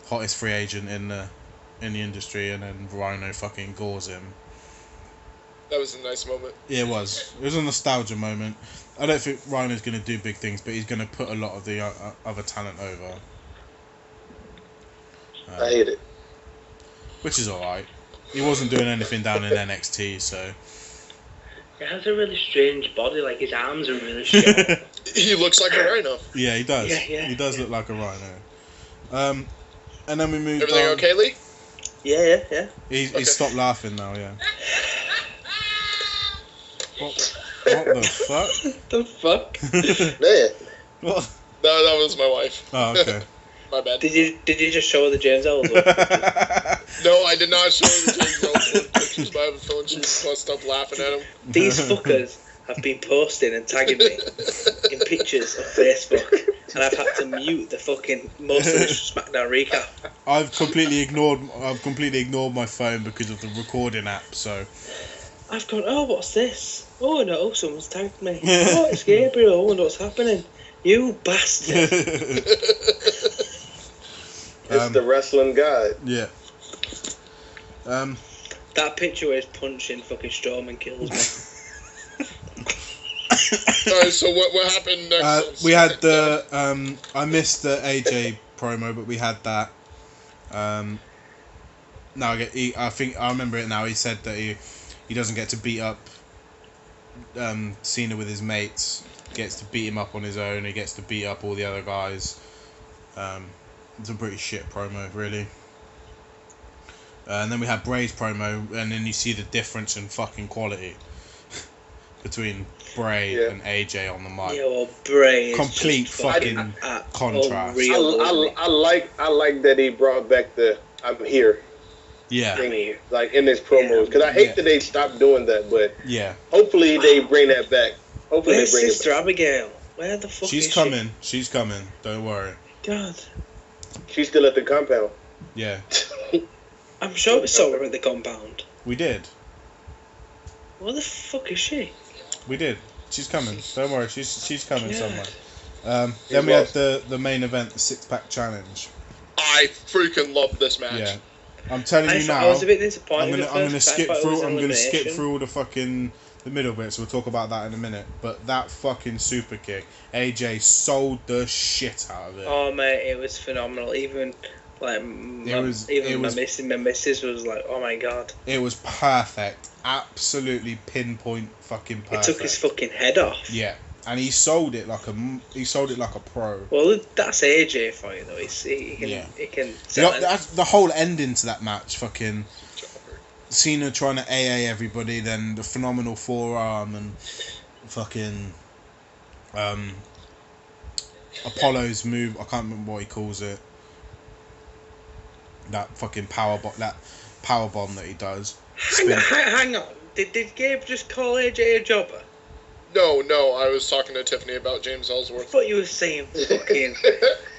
hottest free agent in the industry, and then Rhino fucking gores him. That was a nice moment. Yeah, it was. It was a nostalgia moment. I don't think Rhino's going to do big things, but he's going to put a lot of the other talent over. I hate it. Which is alright. He wasn't doing anything down in NXT, so. He has a really strange body, like his arms are really short. He looks like a rhino. Yeah, he does. Yeah, he does look like a rhino. And then we moved Everything on. okay, Lee? Yeah. He's stopped laughing now, yeah. What the fuck? The fuck? Man. What? No, that was my wife. Oh, okay. My bad. Did you just show her the James Ellsworth? No, I did not show her the James Ellsworth pictures by the phone. She bust up laughing at him. These fuckers have been posting and tagging me in pictures of Facebook, and I've had to mute the fucking most of the SmackDown recap. I've completely ignored my phone because of the recording app. So I've gone, oh, what's this? Oh no, someone's tagged me. Oh, it's Gabriel. I wonder what's happening. You bastard. It's the wrestling guy. Yeah. That picture where he's punching fucking Strowman kills me. Alright, so what happened next? We had the I missed the AJ promo, but we had that. Now I think I remember it now. He said that he doesn't get to beat up Cena with his mates. Gets to beat him up on his own. He gets to beat up all the other guys. It's a pretty shit promo, really. And then we had Bray's promo, and then you see the difference in fucking quality between Bray and AJ on the mic. Yeah, well, Bray is complete fucking contrast. I like that he brought back the "I'm here" thing, like in his promos, because I hate that they stopped doing that, but hopefully they bring that back. Hopefully Where's they bring Sister it back. Abigail? Where the fuck She's is coming. She's coming. Don't worry. God. She's still at the compound. Yeah. I'm sure we saw her at the compound. We did. Where the fuck is she? We did. She's coming. Don't worry. She's coming somewhere. Then we had the main event, the 6-pack challenge. I freaking love this match. Yeah. I'm telling you now. I was a bit disappointed. I'm gonna skip through all the fucking the middle bit, so we'll talk about that in a minute. But that fucking super kick, AJ sold the shit out of it. Oh mate, it was phenomenal. Even like my missus was like, oh my god. It was perfect, absolutely pinpoint fucking perfect. It took his fucking head off. Yeah, and he sold it like a pro. Well, that's AJ for you though. He can. The whole ending to that match, fucking Cena trying to AA everybody, then the phenomenal forearm and fucking Apollo's move. I can't remember what he calls it. That fucking power bomb that he does. Hang on. Did Gabe just call AJ a jobber? No, I was talking to Tiffany about James Ellsworth. I thought you were saying fucking.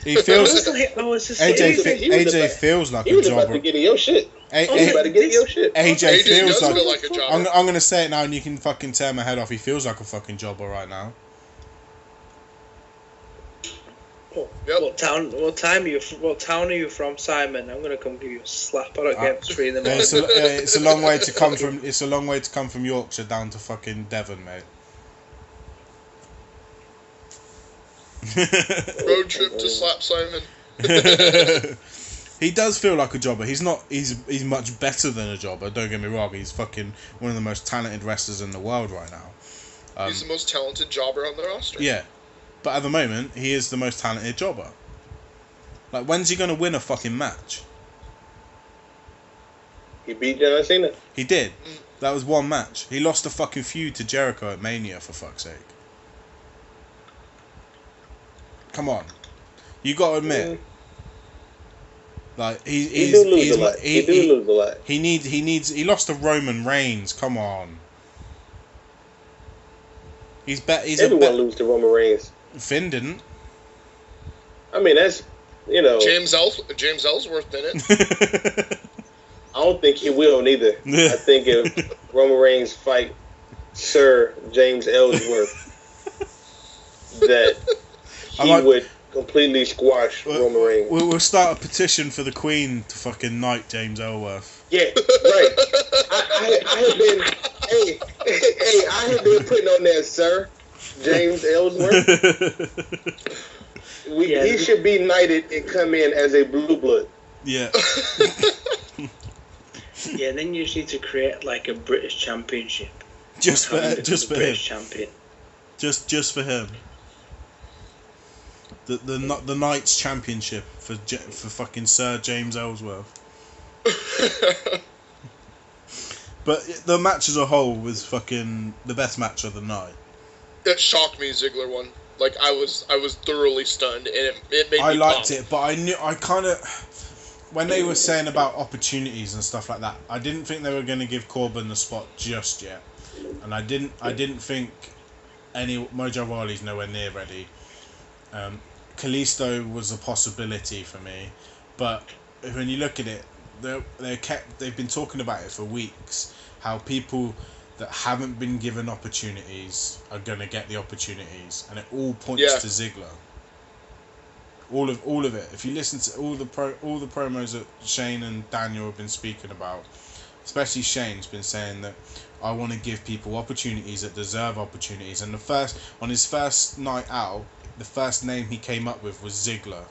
He feels. AJ feels like he a was jobber. about to get in your shit. AJ feels does feel like a jobber. I'm gonna say it now, and you can fucking tear my head off. He feels like a fucking jobber right now. Yep. What town are you from, Simon? I'm gonna come give you a slap. I don't get 3 in the morning. It's a long way to come from. It's a long way to come from Yorkshire down to fucking Devon, mate. Road trip to slap Simon. He does feel like a jobber. He's not. He's much better than a jobber. Don't get me wrong. He's fucking one of the most talented wrestlers in the world right now. He's the most talented jobber on the roster. Yeah, but at the moment, he is the most talented jobber. Like, when's he gonna win a fucking match? He beat John Cena. He did. That was one match. He lost a fucking feud to Jericho at Mania, for fuck's sake. Come on, you gotta admit, like he lose a lot. He lost to Roman Reigns. Come on, Everyone lose to Roman Reigns. Finn didn't. I mean, that's James Ellsworth didn't. I don't think he will neither. I think if Roman Reigns fight Sir James Ellsworth, that he would completely squash Roman Reigns. We'll start a petition for the Queen to fucking knight James Ellsworth. Yeah, right. I have been putting on that Sir James Ellsworth. He should be knighted and come in as a blue blood. Yeah. Yeah, then you just need to create like a British Championship. Just for him. British champion. Just for him. The Knights Championship for fucking Sir James Ellsworth. But the match as a whole was fucking the best match of the night. It shocked me, Ziggler won. Like, I was thoroughly stunned, and it made me. I liked it, but I kind of, when they were saying about opportunities and stuff like that, I didn't think they were going to give Corbin the spot just yet, and I didn't think Mojo Rawley's nowhere near ready. Kalisto was a possibility for me, but when you look at it, they've been talking about it for weeks, how people that haven't been given opportunities are going to get the opportunities, and it all points to Ziggler. All of it. If you listen to all the promos that Shane and Daniel have been speaking about, especially Shane's been saying that I want to give people opportunities that deserve opportunities, and on his first night out, the first name he came up with was Ziggler.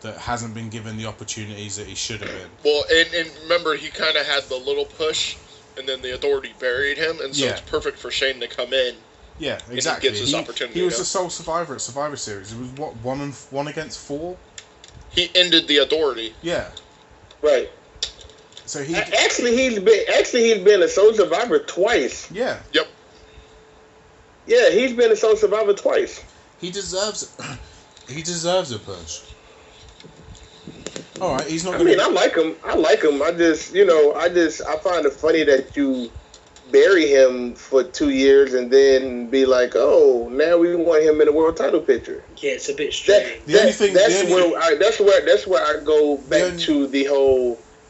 That hasn't been given the opportunities that he should have been. Well, and remember, he kind of had the little push, and then the Authority buried him, and so it's perfect for Shane to come in. Yeah, exactly. And he gets his opportunity. He was the sole survivor at Survivor Series. It was what, 1 against 4. He ended the Authority. Yeah. Right. So he's been a sole survivor twice. Yeah. Yep. Yeah, he's been a sole survivor twice. He deserves a push. All right, he's not. I like him. I find it funny that you bury him for 2 years and then be like, oh, now we want him in the world title picture. Yeah, it's a bit strange. That's where I go back to the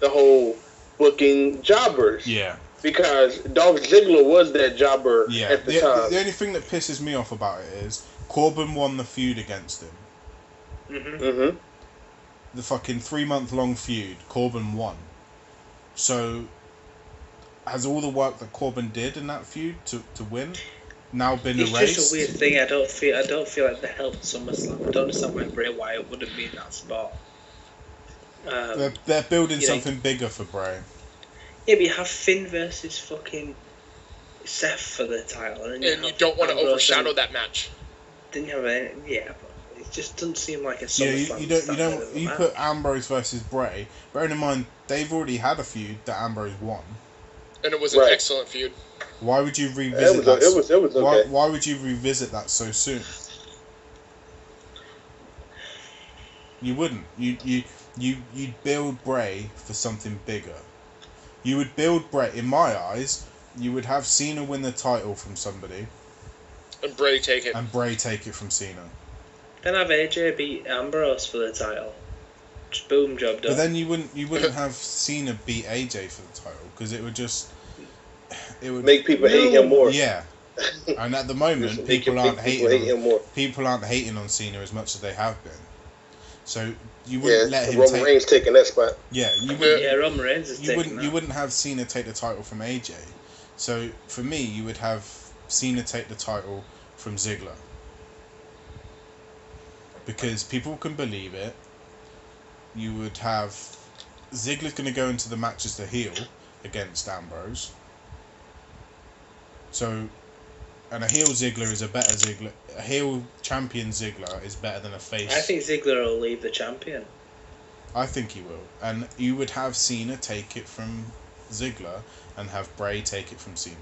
whole booking jobbers. Yeah. Because Dolph Ziggler was that jobber at the time. The only thing that pisses me off about it is Corbin won the feud against him. Mm-hmm. The fucking 3-month-long feud, Corbin won. So, has all the work that Corbin did in that feud to win now been erased? It's just a weird thing. I don't feel like they helped SummerSlam. I don't understand why Bray Wyatt wouldn't be in that spot. They're building something bigger for Bray. Yeah, but you have Finn versus fucking Seth for the title, and you don't want to overshadow that match. Didn't you have any? Yeah, but it just doesn't seem like a SummerSlam. You put Ambrose versus Bray. Bearing in mind they've already had a feud that Ambrose won, and it was an excellent feud. Why would you revisit that? It was okay. Why would you revisit that so soon? You wouldn't. You'd build Bray for something bigger. You would build Bray. In my eyes, you would have Cena win the title from somebody, and Bray take it. And Bray take it from Cena. Then have AJ beat Ambrose for the title. Just boom, job done. But then you wouldn't have Cena beat AJ for the title because it would make people hate him more. Yeah. And at the moment, people aren't hating on Cena as much as they have been. So you wouldn't let him Roman Reigns taking that spot. Yeah, you wouldn't. Yeah, Roman Reigns is taking that. You wouldn't have Cena take the title from AJ. So for me, you would have Cena take the title from Ziggler because people can believe it. You would have Ziggler's going to go into the match as the heel against Ambrose. So, and a heel Ziggler is a better Ziggler. A heel champion Ziggler is better than a face. I think Ziggler will leave the champion. I think he will. And you would have Cena take it from Ziggler and have Bray take it from Cena.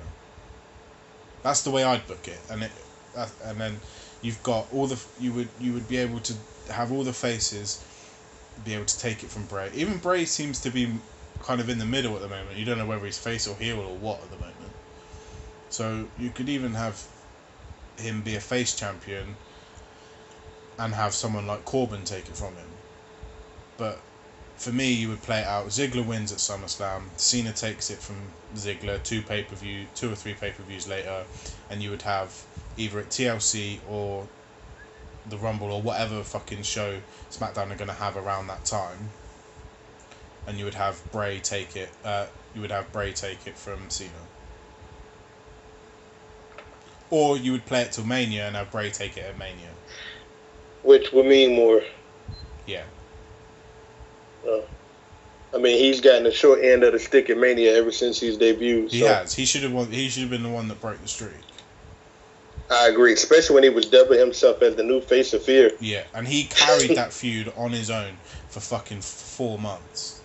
That's the way I'd book it. And then you've got all the you would be able to have all the faces be able to take it from Bray. Even Bray seems to be kind of in the middle at the moment. You don't know whether he's face or heel or what at the moment. So you could even have him be a face champion and have someone like Corbin take it from him. But for me, you would play it out. Ziggler wins at SummerSlam. Cena takes it from Ziggler 2 or 3 pay-per-views later, and you would have either at TLC or the Rumble or whatever fucking show SmackDown are going to have around that time, and you would have Bray take it. You would have Bray take it from Cena. Or you would play it till Mania and have Bray take it at Mania. Which would mean more. Yeah. I mean, he's gotten the short end of the stick at Mania ever since he's debuted. He has. He should have won. He should have been the one that broke the streak. I agree, especially when he was dubbing himself as the new face of fear. Yeah, and he carried that feud on his own for fucking 4 months.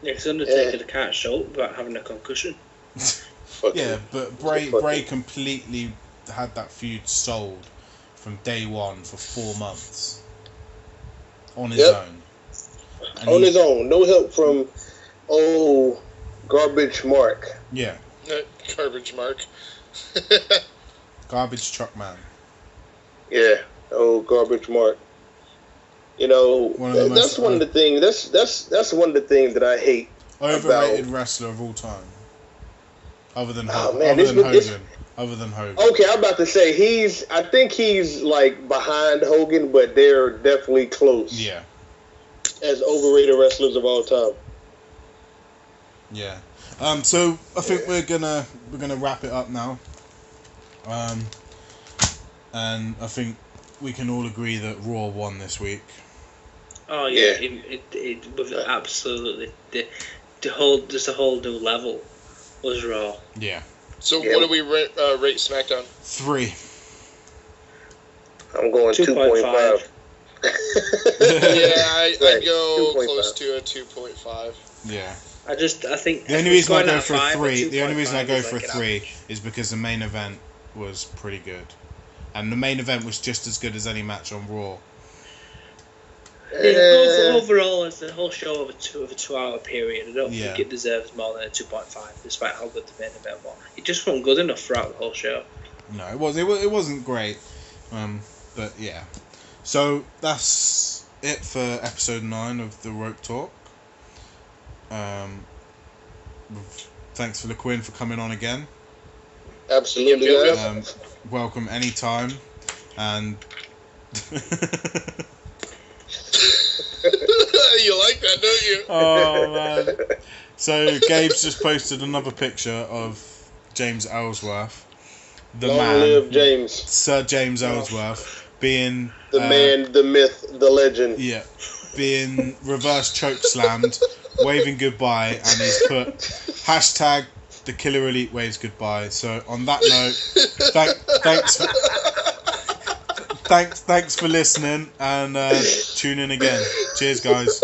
Yeah, because Undertaker can't show up without having a concussion. Yeah, but Bray completely had that feud sold from day one for 4 months on his own. And on his own, no help from Garbage Mark. Yeah, Garbage Mark. Garbage Truck Man. Yeah, Garbage Mark. You know, that's one of the things. That's one of the things that I hate. Overrated wrestler of all time. Other than Hogan. Okay, I'm about to say I think he's like behind Hogan, but they're definitely close. Yeah. As overrated wrestlers of all time. Yeah. So I think we're gonna wrap it up now. And I think we can all agree that Raw won this week. Oh yeah, it was absolutely the whole new level was Raw. Yeah. So what do we rate SmackDown? 3. I'm going 2.5. Yeah, I'd go close to a 2.5. Yeah. I think the only reason I go for a 3. The only reason I go for a 3 is because the main event was pretty good, and the main event was just as good as any match on Raw. Overall, as the whole show of a 2-hour period, I don't think it deserves more than a 2.5, despite how good the main event was. It just wasn't good enough throughout the whole show. No, it wasn't great, but yeah. So that's it for episode 9 of the Rope Talk. Thanks for LeQuinn for coming on again. Absolutely, guys. Welcome anytime, and you like that, don't you? Oh man! So Gabe's just posted another picture of James Ellsworth, the Long man, live James, Sir James Ellsworth, being the man, the myth, the legend. Yeah, being reverse choke slammed, waving goodbye, and he's put the Killer Elite waves goodbye. So on that note, thanks for listening, and tune in again. Cheers, guys.